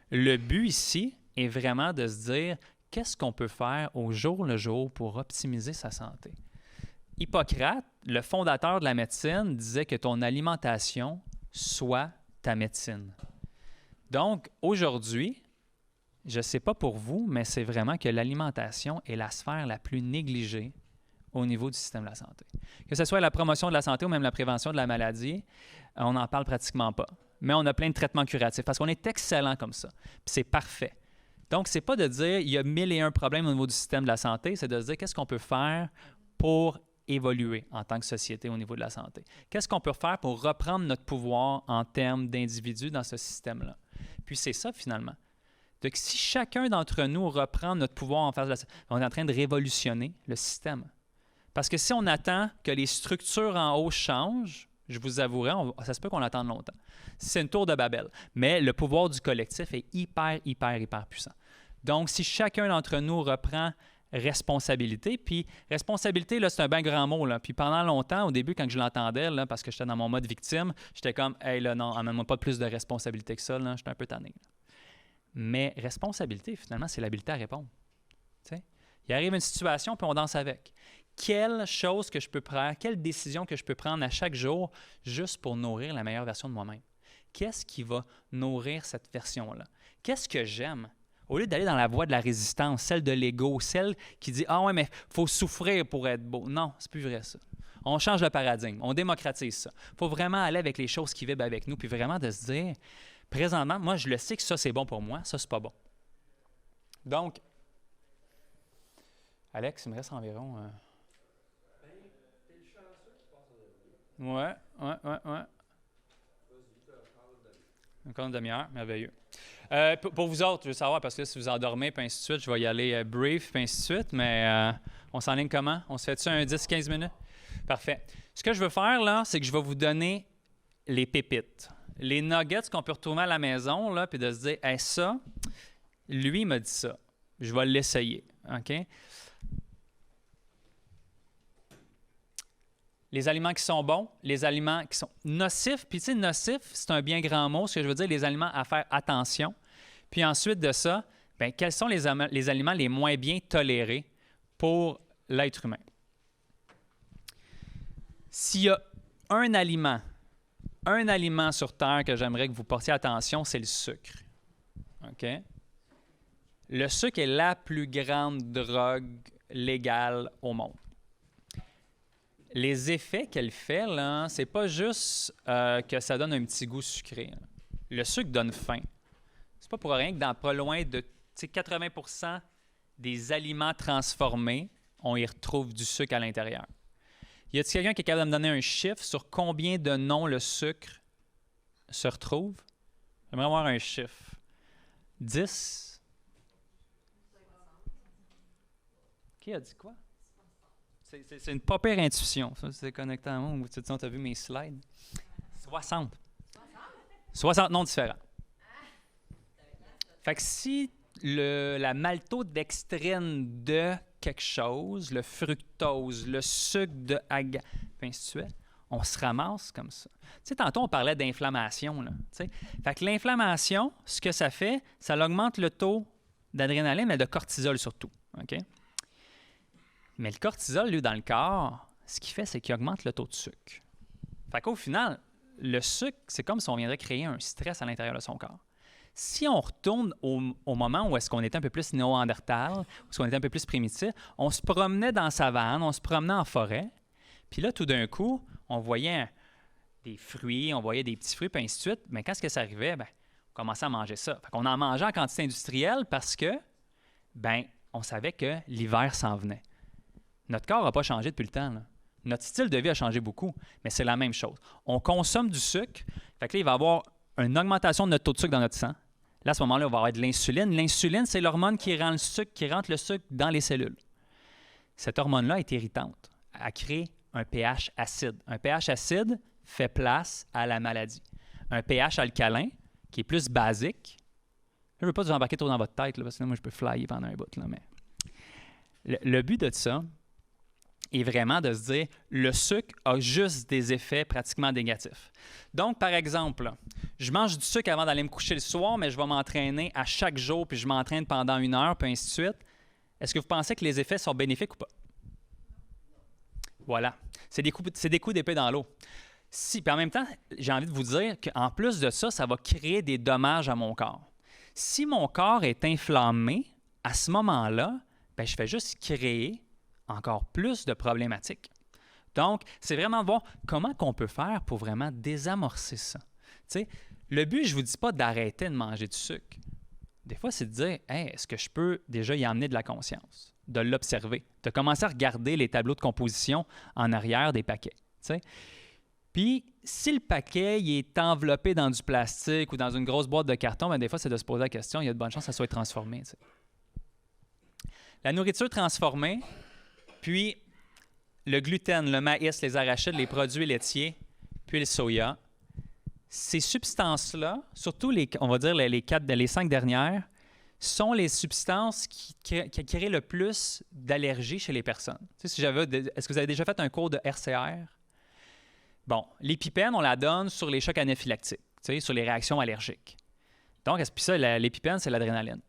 Le but ici est vraiment de se dire qu'est-ce qu'on peut faire au jour le jour pour optimiser sa santé. Hippocrate, le fondateur de la médecine, disait que ton alimentation soit ta médecine. Donc, aujourd'hui, je ne sais pas pour vous, mais c'est vraiment que l'alimentation est la sphère la plus négligée au niveau du système de la santé. Que ce soit la promotion de la santé ou même la prévention de la maladie, on n'en parle pratiquement pas. Mais on a plein de traitements curatifs parce qu'on est excellent comme ça. Puis c'est parfait. Donc, ce n'est pas de dire il y a 1001 problèmes au niveau du système de la santé, c'est de se dire qu'est-ce qu'on peut faire pour évoluer en tant que société au niveau de la santé. Qu'est-ce qu'on peut faire pour reprendre notre pouvoir en termes d'individus dans ce système-là? Puis c'est ça, finalement. Donc, si chacun d'entre nous reprend notre pouvoir en face de la santé, on est en train de révolutionner le système. Parce que si on attend que les structures en haut changent, je vous avouerai, ça se peut qu'on attende longtemps. C'est une tour de Babel. Mais le pouvoir du collectif est hyper, hyper, hyper puissant. Donc, si chacun d'entre nous reprend responsabilité. Puis responsabilité, là, c'est un bien grand mot. Là. Puis pendant longtemps, au début, quand je l'entendais, là, parce que j'étais dans mon mode victime, j'étais comme « Hey, là, non, amène-moi pas plus de responsabilité que ça. » J'étais un peu tanné. Là. Mais responsabilité, finalement, c'est l'habileté à répondre. T'sais? Il arrive une situation, puis on danse avec. Quelle chose que je peux prendre, quelle décision que je peux prendre à chaque jour juste pour nourrir la meilleure version de moi-même? Qu'est-ce qui va nourrir cette version-là? Qu'est-ce que j'aime? Au lieu d'aller dans la voie de la résistance, celle de l'ego, celle qui dit « Ah ouais, mais il faut souffrir pour être beau. » Non, c'est plus vrai ça. On change le paradigme, on démocratise ça. Il faut vraiment aller avec les choses qui vibrent avec nous, puis vraiment de se dire « Présentement, moi, je le sais que ça, c'est bon pour moi, ça, c'est pas bon. » Donc, Alex, il me reste environ... Ouais. Encore une demi-heure, merveilleux. Pour vous autres, je veux savoir, parce que là, si vous endormez, puis ainsi de suite, je vais y aller brief, puis ainsi de suite, mais on s'enligne comment? On se fait-tu un 10-15 minutes? Parfait. Ce que je veux faire, là, c'est que je vais vous donner les pépites. Les nuggets qu'on peut retrouver à la maison, là, puis de se dire, hey, ça, lui, il m'a dit ça. Je vais l'essayer. OK? Les aliments qui sont bons, les aliments qui sont nocifs. Puis, tu sais, nocif, c'est un bien grand mot. Ce que je veux dire, les aliments à faire attention. Puis ensuite de ça, bien, quels sont les aliments les moins bien tolérés pour l'être humain? S'il y a un aliment sur Terre que j'aimerais que vous portiez attention, c'est le sucre. OK? Le sucre est la plus grande drogue légale au monde. Les effets qu'elle fait, là, c'est pas juste que ça donne un petit goût sucré. Là. Le sucre donne faim. C'est pas pour rien que dans pas loin de 80% des aliments transformés, on y retrouve du sucre à l'intérieur. Y a-t-il quelqu'un qui est capable de me donner un chiffre sur combien de noms le sucre se retrouve? J'aimerais avoir un chiffre. 10? Qui a dit quoi? C'est une pas pire intuition. Ça, c'est connecté à moi ou tu as vu mes slides? 60. 60 noms différents. Fait que si la maltodextrine de quelque chose, le fructose, le sucre de agave, ainsi de suite, on se ramasse comme ça. Tu sais, tantôt, on parlait d'inflammation. Là, fait que l'inflammation, ce que ça fait, ça augmente le taux d'adrénaline, mais de cortisol surtout. OK? Mais le cortisol, lui, dans le corps, ce qu'il fait, c'est qu'il augmente le taux de sucre. Fait qu'au final, le sucre, c'est comme si on viendrait créer un stress à l'intérieur de son corps. Si on retourne au moment où est-ce qu'on était un peu plus néandertal, où est-ce qu'on était un peu plus primitif, on se promenait dans la savane, on se promenait en forêt, puis là, tout d'un coup, on voyait des fruits, on voyait des petits fruits, puis ainsi de suite. Mais quand est-ce que ça arrivait? Bien, on commençait à manger ça. Fait qu'on en mangeait en quantité industrielle parce que, bien, on savait que l'hiver s'en venait. Notre corps n'a pas changé depuis le temps, là. Notre style de vie a changé beaucoup, mais c'est la même chose. On consomme du sucre, fait que là, il va y avoir une augmentation de notre taux de sucre dans notre sang. Là, à ce moment-là, on va avoir de l'insuline. L'insuline, c'est l'hormone qui rentre le sucre dans les cellules. Cette hormone-là est irritante. Elle crée un pH acide. Un pH acide fait place à la maladie. Un pH alcalin, qui est plus basique. Je ne veux pas vous embarquer trop dans votre tête, là, parce que sinon, moi, je peux flyer pendant un bout. Là, mais le but de ça est vraiment de se dire le sucre a juste des effets pratiquement négatifs. Donc, par exemple, je mange du sucre avant d'aller me coucher le soir, mais je vais m'entraîner à chaque jour, puis je m'entraîne pendant 1 heure, puis ainsi de suite. Est-ce que vous pensez que les effets sont bénéfiques ou pas? Voilà. C'est des coups d'épée dans l'eau. Puis en même temps, j'ai envie de vous dire qu'en plus de ça, ça va créer des dommages à mon corps. Si mon corps est inflammé, à ce moment-là, bien, je fais juste créer encore plus de problématiques. Donc, c'est vraiment de voir comment on peut faire pour vraiment désamorcer ça. Tu sais, le but, je ne vous dis pas d'arrêter de manger du sucre. Des fois, c'est de dire, hey, est-ce que je peux déjà y amener de la conscience, de l'observer, de commencer à regarder les tableaux de composition en arrière des paquets. Tu sais. Puis, si le paquet il est enveloppé dans du plastique ou dans une grosse boîte de carton, bien, des fois, c'est de se poser la question, il y a de bonnes chances que ça soit transformé. Tu sais. La nourriture transformée, puis le gluten, le maïs, les arachides, les produits laitiers, puis le soya, ces substances-là, surtout on va dire les 5 dernières, sont les substances qui créent le plus d'allergies chez les personnes. Tu sais, est-ce que vous avez déjà fait un cours de RCR? Bon, l'épipène, on la donne sur les chocs anaphylactiques, tu sais, sur les réactions allergiques. Donc, puis ça, l'épipène, c'est l'adrénaline.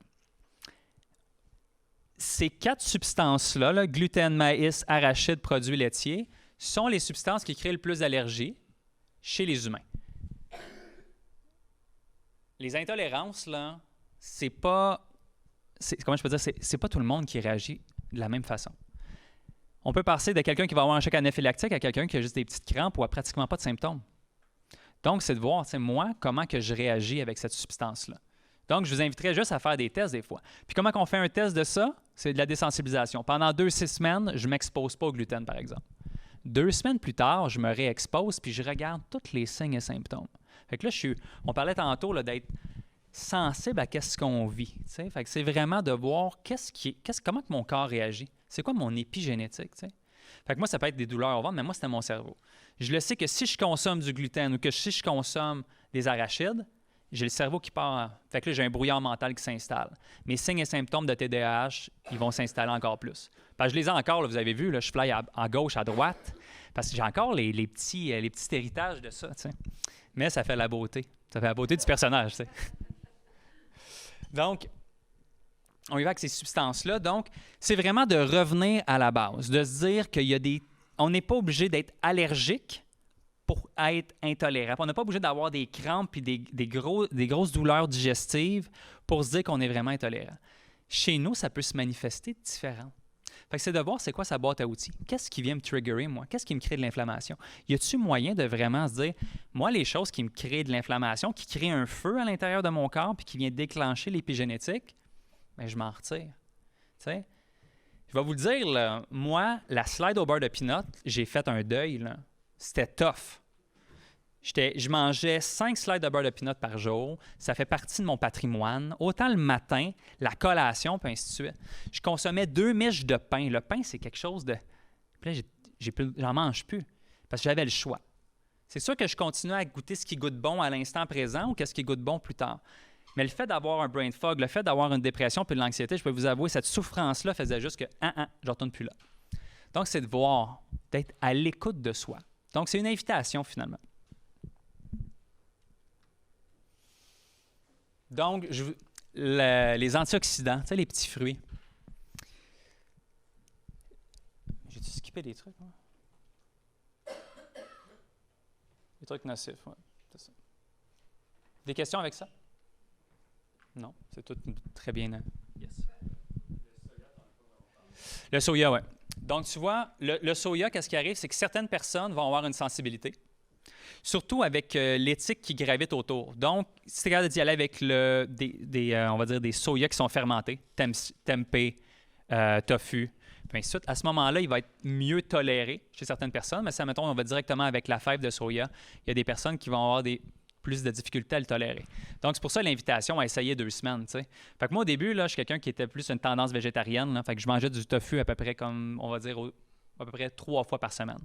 Ces 4 substances-là, là, gluten, maïs, arachides, produits laitiers, sont les substances qui créent le plus d'allergies chez les humains. Les intolérances, là, c'est pas tout le monde qui réagit de la même façon. On peut passer de quelqu'un qui va avoir un choc anaphylactique à quelqu'un qui a juste des petites crampes ou a pratiquement pas de symptômes. Donc, c'est de voir, moi, comment que je réagis avec cette substance-là. Donc, je vous inviterais juste à faire des tests des fois. Puis comment on fait un test de ça? C'est de la désensibilisation. Pendant 2-6 semaines, je ne m'expose pas au gluten, par exemple. 2 semaines plus tard, je me réexpose puis je regarde tous les signes et symptômes. Fait que là, on parlait tantôt là, d'être sensible à ce qu'on vit. T'sais? Fait que c'est vraiment de voir comment que mon corps réagit. C'est quoi mon épigénétique? T'sais? Fait que moi, ça peut être des douleurs au ventre, mais moi, c'était mon cerveau. Je le sais que si je consomme du gluten ou que si je consomme des arachides, j'ai le cerveau qui part. Fait que là, j'ai un brouillard mental qui s'installe. Mes signes et symptômes de TDAH, ils vont s'installer encore plus. Parce que je les ai encore, là, vous avez vu, là, je fly à gauche, à droite, parce que j'ai encore les petits héritages de ça, tu sais. Mais ça fait la beauté. Ça fait la beauté du personnage, tu sais. Donc, on y va avec ces substances-là. Donc, c'est vraiment de revenir à la base, de se dire qu'il y a des... On n'est pas obligé d'être allergique pour être intolérant. On n'est pas obligé d'avoir des crampes et des grosses douleurs digestives pour se dire qu'on est vraiment intolérant. Chez nous, ça peut se manifester différemment. Fait que c'est de voir c'est quoi sa boîte à outils. Qu'est-ce qui vient me triggerer, moi? Qu'est-ce qui me crée de l'inflammation? Y a-t-il moyen de vraiment se dire, moi, les choses qui me créent de l'inflammation, qui créent un feu à l'intérieur de mon corps puis qui vient déclencher l'épigénétique, bien, je m'en retire. Tu sais? Je vais vous le dire, là, moi, la slide au beurre de peanut, j'ai fait un deuil, là. C'était tough. Je mangeais 5 slides de beurre de peanut par jour. Ça fait partie de mon patrimoine. Autant le matin, la collation, puis ainsi de suite. Je consommais 2 miches de pain. Le pain, c'est quelque chose de... Puis là, j'en mange plus parce que j'avais le choix. C'est sûr que je continuais à goûter ce qui goûte bon à l'instant présent ou qu'est-ce qui goûte bon plus tard. Mais le fait d'avoir un brain fog, le fait d'avoir une dépression puis de l'anxiété, je peux vous avouer, cette souffrance-là faisait juste que je ne retourne plus là. Donc, c'est de voir, d'être à l'écoute de soi. Donc, c'est une invitation finalement. Donc, les antioxydants, tu sais, les petits fruits. J'ai-tu skippé des trucs, moi? Des trucs nocifs, oui. C'est ça. Des questions avec ça? Non, c'est tout très bien. Yes. Le soya, oui. Donc, tu vois, le soya, qu'est-ce qui arrive? C'est que certaines personnes vont avoir une sensibilité. Surtout avec l'éthique qui gravite autour. Donc, si tu es capable d'y aller avec on va dire des soya qui sont fermentés, tempeh, tofu, puis ainsi de suite, à ce moment-là, il va être mieux toléré chez certaines personnes. Mais si, mettons, on va directement avec la fève de soya, il y a des personnes qui vont avoir plus de difficultés à le tolérer. Donc, c'est pour ça l'invitation à essayer 2 semaines, tu sais. Fait que moi, au début, là, je suis quelqu'un qui était plus une tendance végétarienne, là, fait que je mangeais du tofu à peu près comme, on va dire, à peu près 3 fois par semaine.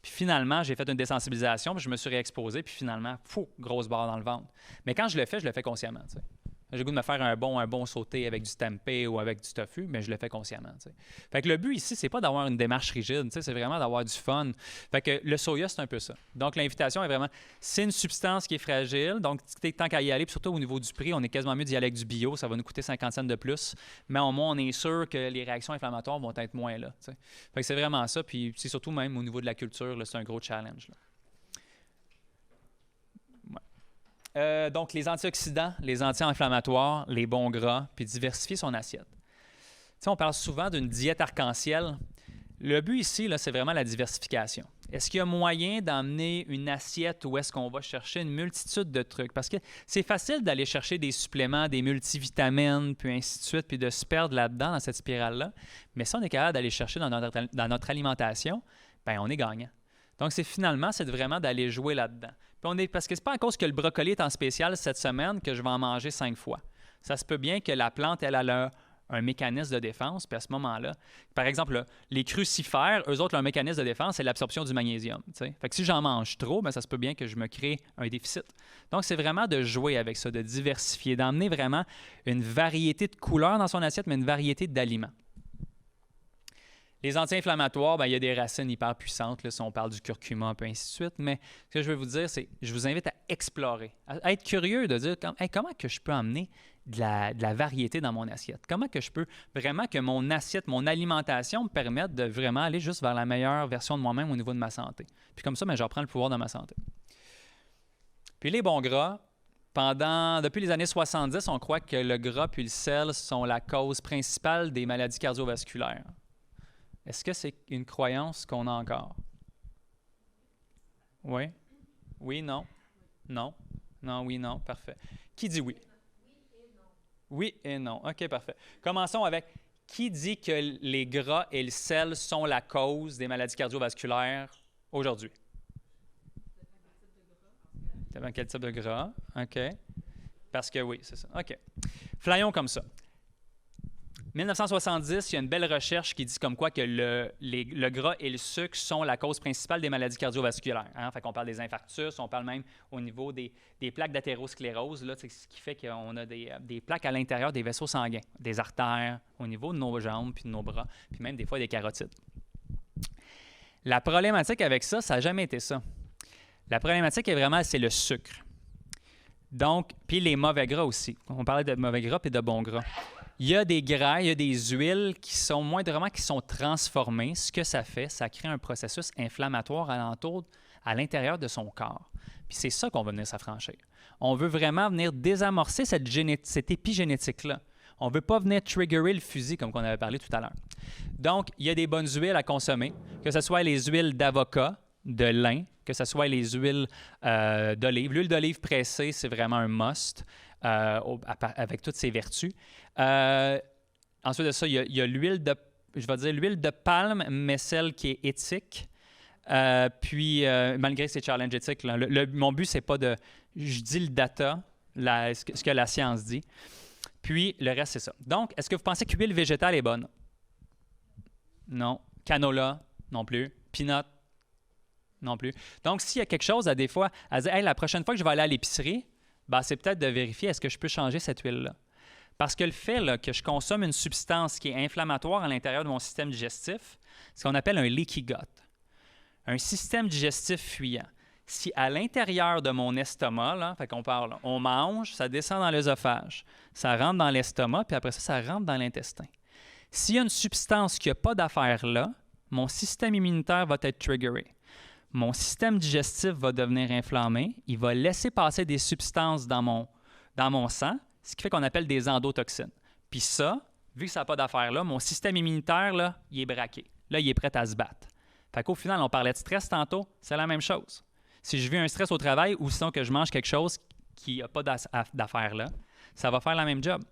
Puis finalement, j'ai fait une désensibilisation, puis je me suis réexposé, puis finalement, grosse barre dans le ventre. Mais quand je le fais consciemment, tu sais. J'ai le goût de me faire un bon sauté avec du tempeh ou avec du tofu, mais je le fais consciemment, tu sais. Fait que le but ici, c'est pas d'avoir une démarche rigide, tu sais, c'est vraiment d'avoir du fun. Fait que le soya, c'est un peu ça. Donc, l'invitation est vraiment, c'est une substance qui est fragile, donc tant qu'à y aller, puis surtout au niveau du prix, on est quasiment mieux d'y aller avec du bio, ça va nous coûter 50 cents de plus, mais au moins, on est sûr que les réactions inflammatoires vont être moins là, tu sais. Fait que c'est vraiment ça, puis c'est surtout même au niveau de la culture, là, c'est un gros challenge, là. Donc, les antioxydants, les anti-inflammatoires, les bons gras, puis diversifier son assiette. Tu sais, on parle souvent d'une diète arc-en-ciel. Le but ici, là, c'est vraiment la diversification. Est-ce qu'il y a moyen d'emmener une assiette où est-ce qu'on va chercher une multitude de trucs? Parce que c'est facile d'aller chercher des suppléments, des multivitamines, puis ainsi de suite, puis de se perdre là-dedans, dans cette spirale-là. Mais si on est capable d'aller chercher dans notre alimentation, bien, on est gagnant. Donc, c'est vraiment d'aller jouer là-dedans. Parce que c'est pas à cause que le brocoli est en spécial cette semaine que je vais en manger 5 fois. Ça se peut bien que la plante, elle a un mécanisme de défense, puis à ce moment-là, par exemple, là, les crucifères, eux autres, leur mécanisme de défense, c'est l'absorption du magnésium. T'sais. Fait que si j'en mange trop, bien, ça se peut bien que je me crée un déficit. Donc, c'est vraiment de jouer avec ça, de diversifier, d'emmener vraiment une variété de couleurs dans son assiette, mais une variété d'aliments. Les anti-inflammatoires, bien, il y a des racines hyper puissantes, là, si on parle du curcuma, et ainsi de suite. Mais ce que je veux vous dire, c'est je vous invite à explorer, à être curieux, de dire comment que je peux emmener de la variété dans mon assiette. Comment que je peux vraiment que mon assiette, mon alimentation me permette de vraiment aller juste vers la meilleure version de moi-même au niveau de ma santé. Puis comme ça, bien, je reprends le pouvoir de ma santé. Puis les bons gras, depuis les années 70, on croit que le gras puis le sel sont la cause principale des maladies cardiovasculaires. Est-ce que c'est une croyance qu'on a encore? Oui? Oui, non? Non? Non, oui, non. Parfait. Qui dit oui? Oui et non. OK, parfait. Commençons avec qui dit que les gras et le sel sont la cause des maladies cardiovasculaires aujourd'hui? Dépend quel type de gras. OK. Parce que oui, c'est ça. OK. Flyons comme ça. 1970, il y a une belle recherche qui dit comme quoi que le gras et le sucre sont la cause principale des maladies cardiovasculaires. Hein? Fait qu'on parle des infarctus, on parle même au niveau des plaques d'athérosclérose, là, ce qui fait qu'on a des plaques à l'intérieur des vaisseaux sanguins, des artères, au niveau de nos jambes, puis de nos bras, puis même des fois des carotides. La problématique avec ça, ça n'a jamais été ça. La problématique est vraiment, c'est le sucre. Donc, puis les mauvais gras aussi. On parlait de mauvais gras et de bons gras. Il y a des gras, il y a des huiles qui sont moindrement qui sont transformées. Ce que ça fait, ça crée un processus inflammatoire à l'intérieur de son corps. Puis c'est ça qu'on va venir s'affranchir. On veut vraiment venir désamorcer cette épigénétique-là. On ne veut pas venir triggerer le fusil comme on avait parlé tout à l'heure. Donc, il y a des bonnes huiles à consommer, que ce soit les huiles d'avocat, de lin, que ce soit les huiles d'olive. L'huile d'olive pressée, c'est vraiment un must avec toutes ses vertus. Ensuite de ça, il y a l'huile l'huile de palme, mais celle qui est éthique. Puis, malgré ces challenges éthiques, là, mon but, c'est pas de... Je dis le data, ce que la science dit. Puis, le reste, c'est ça. Donc, est-ce que vous pensez que l'huile végétale est bonne? Non. Canola? Non plus. Peanut? Non plus. Donc, s'il y a quelque chose, des fois, à dire, hey, la prochaine fois que je vais aller à l'épicerie, ben, c'est peut-être de vérifier est-ce que je peux changer cette huile-là. Parce que le fait là, que je consomme une substance qui est inflammatoire à l'intérieur de mon système digestif, c'est ce qu'on appelle un leaky gut. Un système digestif fuyant. Si à l'intérieur de mon estomac, là, fait qu'on parle, on mange, ça descend dans l'œsophage, ça rentre dans l'estomac, puis après ça rentre dans l'intestin. S'il y a une substance qui n'a pas d'affaire là, mon système immunitaire va être triggeré. Mon système digestif va devenir inflammé, il va laisser passer des substances dans mon sang, ce qui fait qu'on appelle des endotoxines. Puis ça, vu que ça n'a pas d'affaire là, mon système immunitaire, là, il est braqué. Là, il est prêt à se battre. Fait qu'au final, on parlait de stress tantôt, c'est la même chose. Si je vis un stress au travail ou sinon que je mange quelque chose qui n'a pas d'affaire là, ça va faire la même job.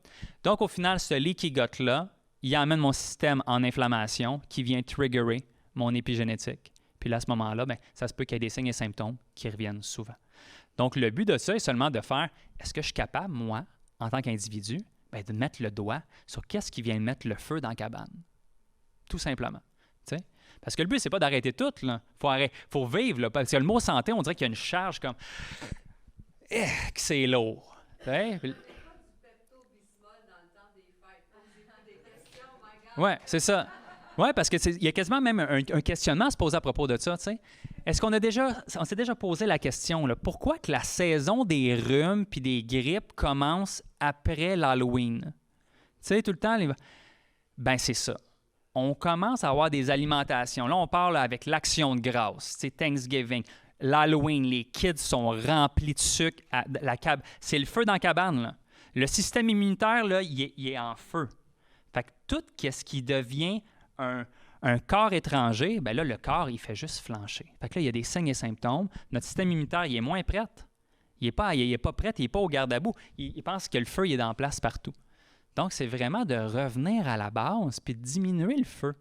Donc, au final, ce leaky gut-là, il amène mon système en inflammation qui vient triggerer mon épigénétique. Puis là, à ce moment-là, bien, ça se peut qu'il y ait des signes et symptômes qui reviennent souvent. Donc, le but de ça est seulement de faire, est-ce que je suis capable, moi, en tant qu'individu, bien, de mettre le doigt sur qu'est-ce qui vient de mettre le feu dans la cabane? Tout simplement. T'sais? Parce que le but, c'est pas d'arrêter tout. Il faut vivre. Là, parce que le mot santé, on dirait qu'il y a une charge comme que c'est lourd. Oui, c'est ça. Oui, parce qu'il y a quasiment même un questionnement à se poser à propos de ça. T'sais. Est-ce qu'on s'est déjà posé la question, là, pourquoi que la saison des rhumes puis des grippes commence après l'Halloween? Tu sais, tout le temps, ben c'est ça. On commence à avoir des alimentations. Là, on parle avec l'Action de grâce, c'est Thanksgiving, l'Halloween, les kids sont remplis de sucre. C'est le feu dans la cabane. Là. Le système immunitaire, là, il est en feu. Fait que tout ce qui devient un corps étranger, bien là, le corps, il fait juste flancher. Fait que là, il y a des signes et symptômes. Notre système immunitaire, il est moins prêt. Il n'est pas prêt, il n'est pas au garde-à-bout. Il pense que le feu, il est en place partout. Donc, c'est vraiment de revenir à la base puis de diminuer le feu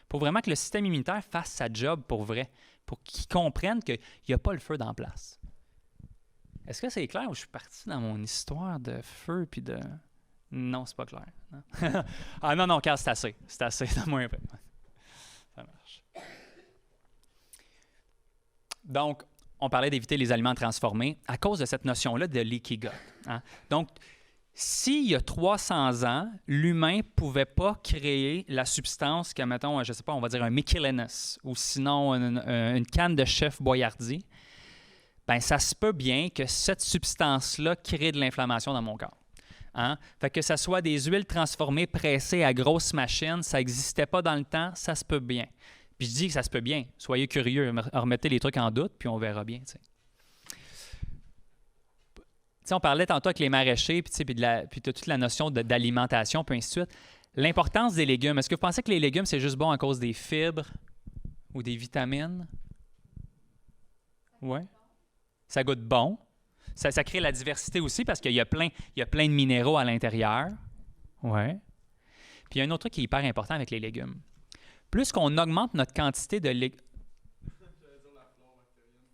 pour vraiment que le système immunitaire fasse sa job pour vrai, pour qu'il comprenne qu'il n'y a pas le feu dans place. Est-ce que c'est clair ou je suis parti dans mon histoire de feu puis de... Non, c'est pas clair. Non. Ah non, Carl, c'est assez. C'est assez, donne-moi un peu. Ça marche. Donc, on parlait d'éviter les aliments transformés à cause de cette notion-là de leaky gut. Hein? Donc, s'il y a 300 ans, l'humain ne pouvait pas créer la substance que, mettons, je ne sais pas, on va dire un Michelin ou sinon une canne de Chef Boyardee, bien, ça se peut bien que cette substance-là crée de l'inflammation dans mon corps. Hein? Fait que ce soit des huiles transformées, pressées à grosse machine, ça n'existait pas dans le temps, ça se peut bien. Puis je dis que ça se peut bien. Soyez curieux, remettez les trucs en doute, puis on verra bien. T'sais. On parlait tantôt avec les maraîchers, puis toute la notion d'alimentation, puis ainsi de suite. L'importance des légumes. Est-ce que vous pensez que les légumes, c'est juste bon à cause des fibres ou des vitamines? Oui. Ça goûte bon. Ça crée la diversité aussi parce qu'il y a plein de minéraux à l'intérieur. Oui. Puis il y a un autre truc qui est hyper important avec les légumes. Plus qu'on augmente notre quantité de légumes...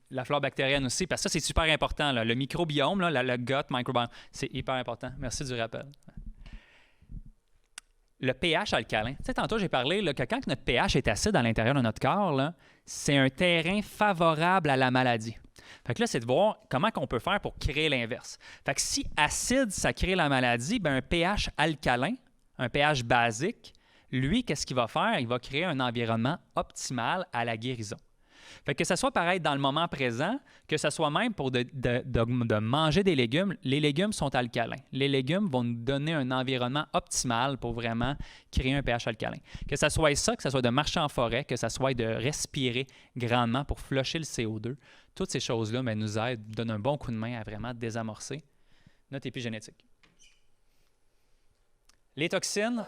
La flore bactérienne aussi, parce que ça, c'est super important. Là. Le microbiome, là, le gut microbiome, c'est hyper important. Merci du rappel. le pH alcalin. Tu sais, tantôt, j'ai parlé là, que quand notre pH est acide à l'intérieur de notre corps, là, c'est un terrain favorable à la maladie. Fait que là, c'est de voir comment on peut faire pour créer l'inverse. Fait que si acide, ça crée la maladie, bien un pH alcalin, un pH basique, lui, qu'est-ce qu'il va faire? Il va créer un environnement optimal à la guérison. Fait que ce soit pareil dans le moment présent, que ce soit même pour de manger des légumes, les légumes sont alcalins. Les légumes vont nous donner un environnement optimal pour vraiment créer un pH alcalin. Que ce soit ça, que ce soit de marcher en forêt, que ce soit de respirer grandement pour flusher le CO2, toutes ces choses-là nous aident, donnent un bon coup de main à vraiment désamorcer notre épigénétique. Les toxines,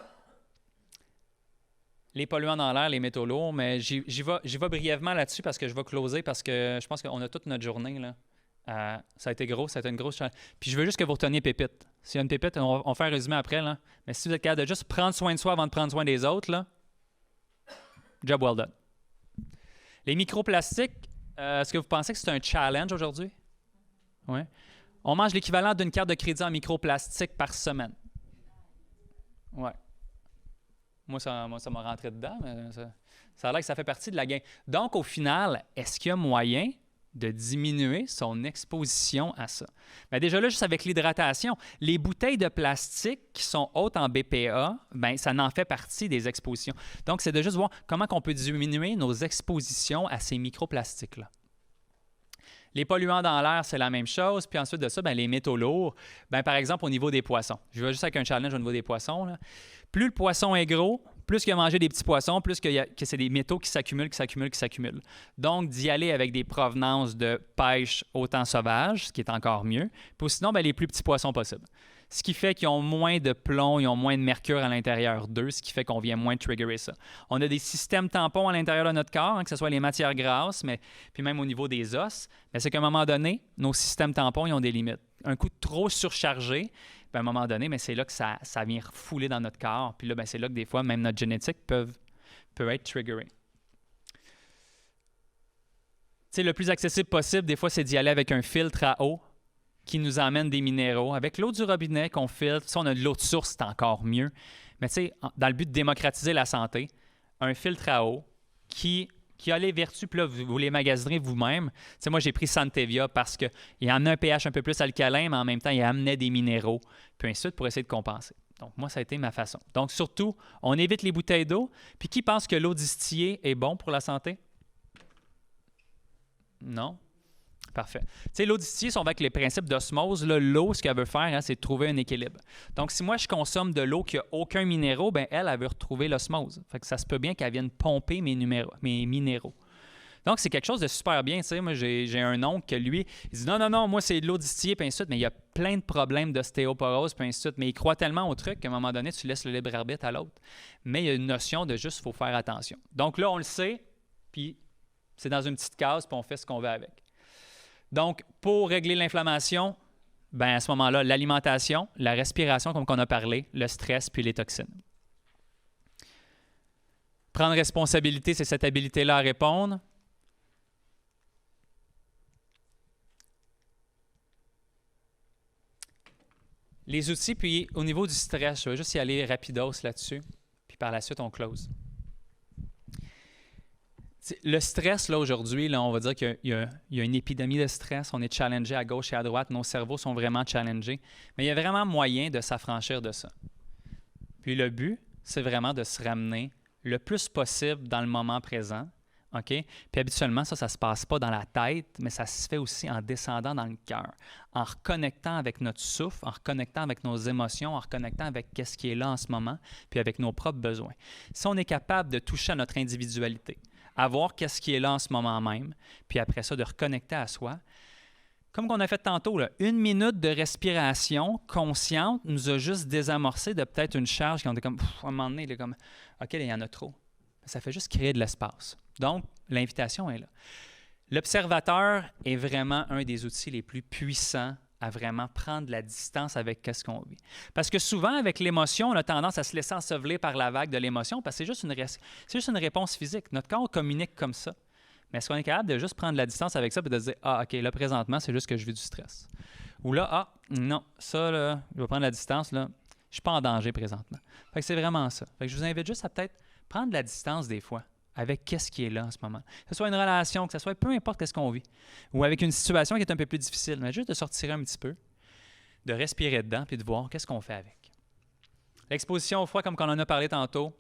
les polluants dans l'air, les métaux lourds, mais j'y vais brièvement là-dessus parce que je vais closer parce que je pense qu'on a toute notre journée. Là. Ça a été gros, ça a été une grosse challenge. Puis je veux juste que vous reteniez pépite. S'il y a une pépite, on va faire un résumé après. Là. Mais si vous êtes capable de juste prendre soin de soi avant de prendre soin des autres, là, job well done. Les microplastiques, est-ce que vous pensez que c'est un challenge aujourd'hui? Oui. On mange l'équivalent d'une carte de crédit en microplastique par semaine. Ouais. Moi, ça m'a rentré dedans, mais ça a l'air que ça fait partie de la game. Donc, au final, est-ce qu'il y a moyen de diminuer son exposition à ça? Bien, déjà là, juste avec l'hydratation, les bouteilles de plastique qui sont hautes en BPA, bien, ça en fait partie des expositions. Donc, c'est de juste voir comment on peut diminuer nos expositions à ces microplastiques-là. Les polluants dans l'air, c'est la même chose. Puis ensuite de ça, bien, les métaux lourds, bien, par exemple, au niveau des poissons. Je vais juste avec un challenge au niveau des poissons. Là. Plus le poisson est gros, plus qu'il a mangé des petits poissons, plus que c'est des métaux qui s'accumulent. Donc, d'y aller avec des provenances de pêche au temps sauvage, ce qui est encore mieux. Puis sinon, bien, les plus petits poissons possibles. Ce qui fait qu'ils ont moins de plomb, ils ont moins de mercure à l'intérieur d'eux, ce qui fait qu'on vient moins triggerer ça. On a des systèmes tampons à l'intérieur de notre corps, que ce soit les matières grasses, mais puis même au niveau des os. Mais c'est qu'à un moment donné, nos systèmes tampons, ils ont des limites. Un coup trop surchargé, à un moment donné, mais c'est là que ça vient refouler dans notre corps. Puis là, c'est là que des fois, même notre génétique peut être triggerée. Tu sais, le plus accessible possible, des fois, c'est d'y aller avec un filtre à eau qui nous amène des minéraux. Avec l'eau du robinet qu'on filtre, si on a de l'eau de source, c'est encore mieux. Mais tu sais, dans le but de démocratiser la santé, un filtre à eau qui a les vertus, puis là, vous les magasinerez vous-même. Tu sais, moi, j'ai pris Santevia parce qu'il amenait un pH un peu plus alcalin, mais en même temps, il amenait des minéraux, puis ainsi de suite, pour essayer de compenser. Donc, moi, ça a été ma façon. Donc, surtout, on évite les bouteilles d'eau. Puis, qui pense que l'eau distillée est bon pour la santé? Non? Parfait. Tu sais, l'eau distillée, si on va avec les principes d'osmose, l'eau, ce qu'elle veut faire, c'est de trouver un équilibre. Donc, si moi, je consomme de l'eau qui n'a aucun minéraux, bien, elle veut retrouver l'osmose. Fait que ça se peut bien qu'elle vienne pomper mes minéraux. Donc, c'est quelque chose de super bien. Tu sais, moi, j'ai un oncle que lui, il dit non, moi, c'est de l'eau distillée, puis ainsi de suite, mais il y a plein de problèmes d'ostéoporose, puis ainsi de suite. Mais il croit tellement au truc qu'à un moment donné, tu laisses le libre arbitre à l'autre. Mais il y a une notion de juste, il faut faire attention. Donc là, on le sait, puis c'est dans une petite case, puis on fait ce qu'on veut avec. Donc, pour régler l'inflammation, ben à ce moment-là, l'alimentation, la respiration, comme on a parlé, le stress, puis les toxines. Prendre responsabilité, c'est cette habilité-là à répondre. Les outils, puis au niveau du stress, je vais juste y aller rapidos là-dessus, puis par la suite, on close. Le stress, là, aujourd'hui, là, on va dire qu'il y a une épidémie de stress. On est challengé à gauche et à droite. Nos cerveaux sont vraiment challengés. Mais il y a vraiment moyen de s'affranchir de ça. Puis le but, c'est vraiment de se ramener le plus possible dans le moment présent. OK? Puis habituellement, ça ne se passe pas dans la tête, mais ça se fait aussi en descendant dans le cœur, en reconnectant avec notre souffle, en reconnectant avec nos émotions, en reconnectant avec ce qui est là en ce moment, puis avec nos propres besoins. Si on est capable de toucher à notre individualité, à voir qu'est-ce qui est là en ce moment même, puis après ça, de reconnecter à soi. Comme on a fait tantôt, là, 1 minute de respiration consciente nous a juste désamorcé de peut-être une charge qui on était comme, à un moment donné, il est comme, OK, là, il y en a trop. Ça fait juste créer de l'espace. Donc, l'invitation est là. L'observateur est vraiment un des outils les plus puissants à vraiment prendre de la distance avec ce qu'on vit. Parce que souvent, avec l'émotion, on a tendance à se laisser ensevelir par la vague de l'émotion parce que c'est juste une réponse physique. Notre corps communique comme ça. Mais est-ce qu'on est capable de juste prendre de la distance avec ça et de se dire « Ah, OK, là, présentement, c'est juste que je vis du stress. » Ou là « Ah, non, ça, là, je vais prendre la distance, là. Je ne suis pas en danger présentement. Fait que c'est vraiment ça. Fait que je vous invite juste à peut-être prendre de la distance des fois avec qu'est-ce qui est là en ce moment. Que ce soit une relation, que ce soit peu importe ce qu'on vit, ou avec une situation qui est un peu plus difficile, mais juste de sortir un petit peu, de respirer dedans, puis de voir qu'est-ce qu'on fait avec. L'exposition au froid, comme on en a parlé tantôt,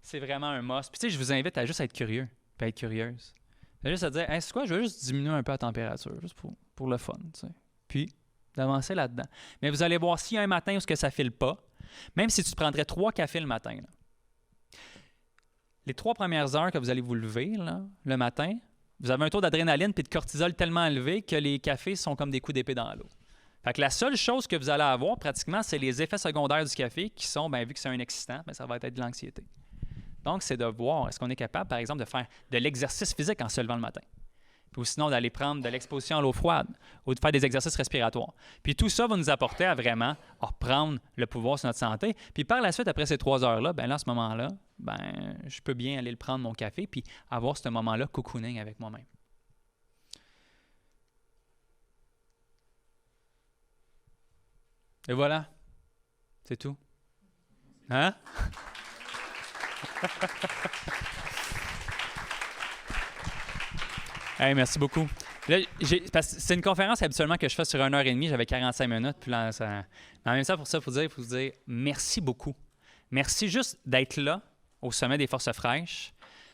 c'est vraiment un must. Puis tu sais, je vous invite à juste être curieux, puis à être curieuse. C'est juste à dire, hey, c'est quoi, je veux juste diminuer un peu la température, juste pour le fun, tu sais. Puis, d'avancer là-dedans. Mais vous allez voir, s'il y a un matin où ça ne file pas, même si tu prendrais 3 cafés le matin, là, les 3 premières heures que vous allez vous lever là, le matin, vous avez un taux d'adrénaline et de cortisol tellement élevé que les cafés sont comme des coups d'épée dans l'eau. Fait que la seule chose que vous allez avoir pratiquement, c'est les effets secondaires du café qui sont, bien, vu que c'est un excitant, bien, ça va être de l'anxiété. Donc, c'est de voir, est-ce qu'on est capable, par exemple, de faire de l'exercice physique en se levant le matin? Ou sinon d'aller prendre de l'exposition à l'eau froide ou de faire des exercices respiratoires. Puis tout ça va nous apporter à vraiment reprendre le pouvoir sur notre santé. Puis par la suite, après ces 3 heures-là, bien là, à ce moment-là, ben, je peux bien aller le prendre mon café puis avoir ce moment-là cocooning avec moi-même. Et voilà, c'est tout. Hein? Hey, merci beaucoup. Là, parce que c'est une conférence habituellement que je fais sur 1h30, j'avais 45 minutes. Puis là, mais en même temps, pour ça, il faut vous dire merci beaucoup. Merci juste d'être là, au sommet des forces fraîches,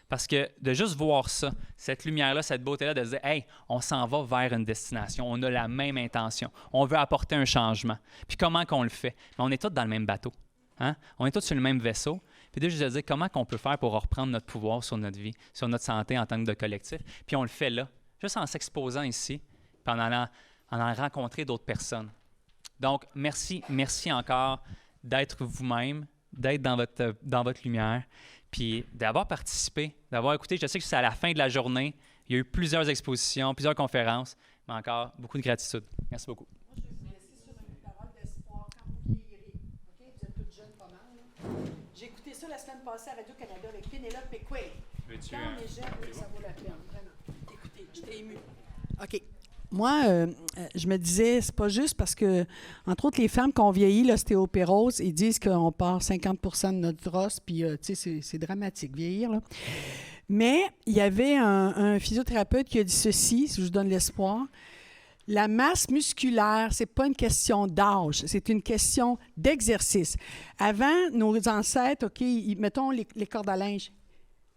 parce que de juste voir ça, cette lumière-là, cette beauté-là, de se dire « Hey, on s'en va vers une destination, on a la même intention, on veut apporter un changement. » Puis comment qu'on le fait? Mais on est tous dans le même bateau. Hein? On est tous sur le même vaisseau. Puis de juste de dire comment on peut faire pour reprendre notre pouvoir sur notre vie, sur notre santé en tant que de collectif. Puis on le fait là, juste en s'exposant ici, puis en allant rencontrer d'autres personnes. Donc, merci encore d'être vous-même, d'être dans votre lumière, puis d'avoir participé, d'avoir écouté. Je sais que c'est à la fin de la journée. Il y a eu plusieurs expositions, plusieurs conférences, mais encore beaucoup de gratitude. Merci beaucoup. Moi, je vais vous laisser sur une parole d'espoir quand vous vieillirez. OK? Vous êtes toutes jeunes pas mal. Là. J'ai écouté ça la semaine passée à Radio-Canada avec Pénélope Péquet. Quand on est jeune, ça vaut la peine, vraiment. Écoutez, j'étais émue. OK. Moi, je me disais, c'est pas juste parce que, entre autres, les femmes qui ont vieilli, l'ostéopérose, ils disent qu'on perd 50 % de notre os, puis, tu sais, c'est dramatique, vieillir, là. Mais il y avait un physiothérapeute qui a dit ceci, si je vous donne l'espoir. La masse musculaire, c'est pas une question d'âge, c'est une question d'exercice. Avant, nos ancêtres, OK, mettons les cordes à linge.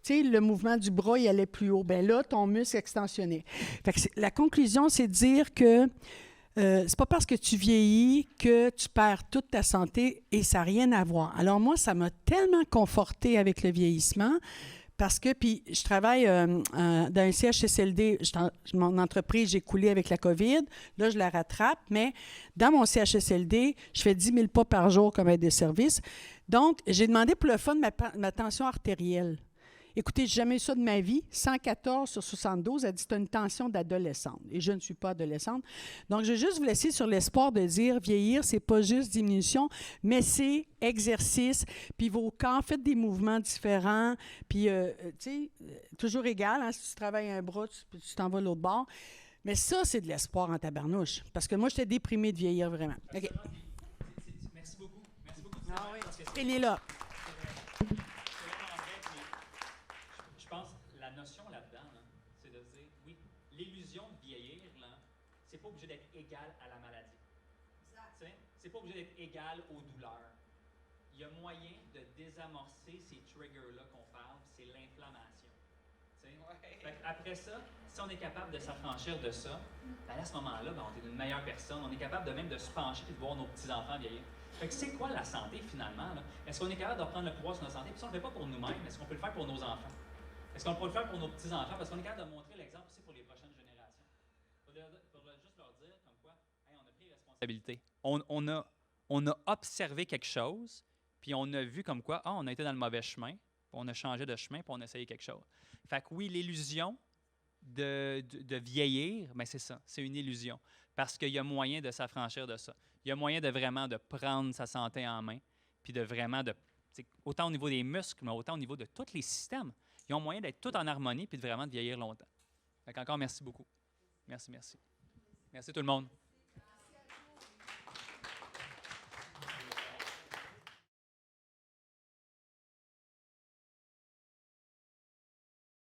Tu sais, le mouvement du bras, il allait plus haut. Bien là, ton muscle extensionnait. Fait que la conclusion, c'est de dire que c'est pas parce que tu vieillis que tu perds toute ta santé et ça n'a rien à voir. Alors moi, ça m'a tellement confortée avec le vieillissement parce que, puis je travaille dans un CHSLD, mon entreprise, j'ai coulé avec la COVID, là, je la rattrape, mais dans mon CHSLD, je fais 10 000 pas par jour comme aide de service. Donc, j'ai demandé pour le fun ma tension artérielle. Écoutez, j'ai jamais eu ça de ma vie. 114/72, elle dit c'est une tension d'adolescente. Et je ne suis pas adolescente. Donc, je vais juste vous laisser sur l'espoir de dire vieillir, c'est pas juste diminution, mais c'est exercice. Puis vos corps, faites des mouvements différents. Puis, tu sais, toujours égal. Hein, si tu travailles un bras, tu t'en vas l'autre bord. Mais ça, c'est de l'espoir en tabarnouche. Parce que moi, j'étais déprimée de vieillir vraiment. OK. Merci beaucoup. Merci beaucoup. Ah oui. Pénélope. Je pense que la notion là-dedans, là, c'est de dire, oui, l'illusion de vieillir, là, c'est pas obligé d'être égal à la maladie. C'est pas obligé d'être égal aux douleurs. Il y a moyen de désamorcer ces triggers-là qu'on parle, c'est l'inflammation. Ouais. Après ça, si on est capable de s'affranchir de ça, ben à ce moment-là, ben, on est une meilleure personne. On est capable de même de se pencher et de voir nos petits-enfants vieillir. Fait que c'est quoi la santé finalement? Là? Est-ce qu'on est capable de reprendre le pouvoir sur notre santé? Puis ça, on ne le fait pas pour nous-mêmes, est-ce qu'on peut le faire pour nos enfants? Est-ce qu'on peut le faire pour nos petits-enfants? Parce qu'on est capable de montrer l'exemple aussi pour les prochaines générations. Il faut juste leur dire comme quoi, hey, on a pris responsabilité. On a observé quelque chose, puis on a vu comme quoi, on a été dans le mauvais chemin, puis on a changé de chemin, puis on a essayé quelque chose. Fait que oui, l'illusion de vieillir, bien c'est ça, c'est une illusion. Parce qu'il y a moyen de s'affranchir de ça. Il y a moyen de vraiment de prendre sa santé en main, puis de vraiment, autant au niveau des muscles, mais autant au niveau de tous les systèmes. Ils ont moyen d'être tout en harmonie puis de vraiment de vieillir longtemps. Fait qu'encore, merci beaucoup. Merci. Merci tout le monde.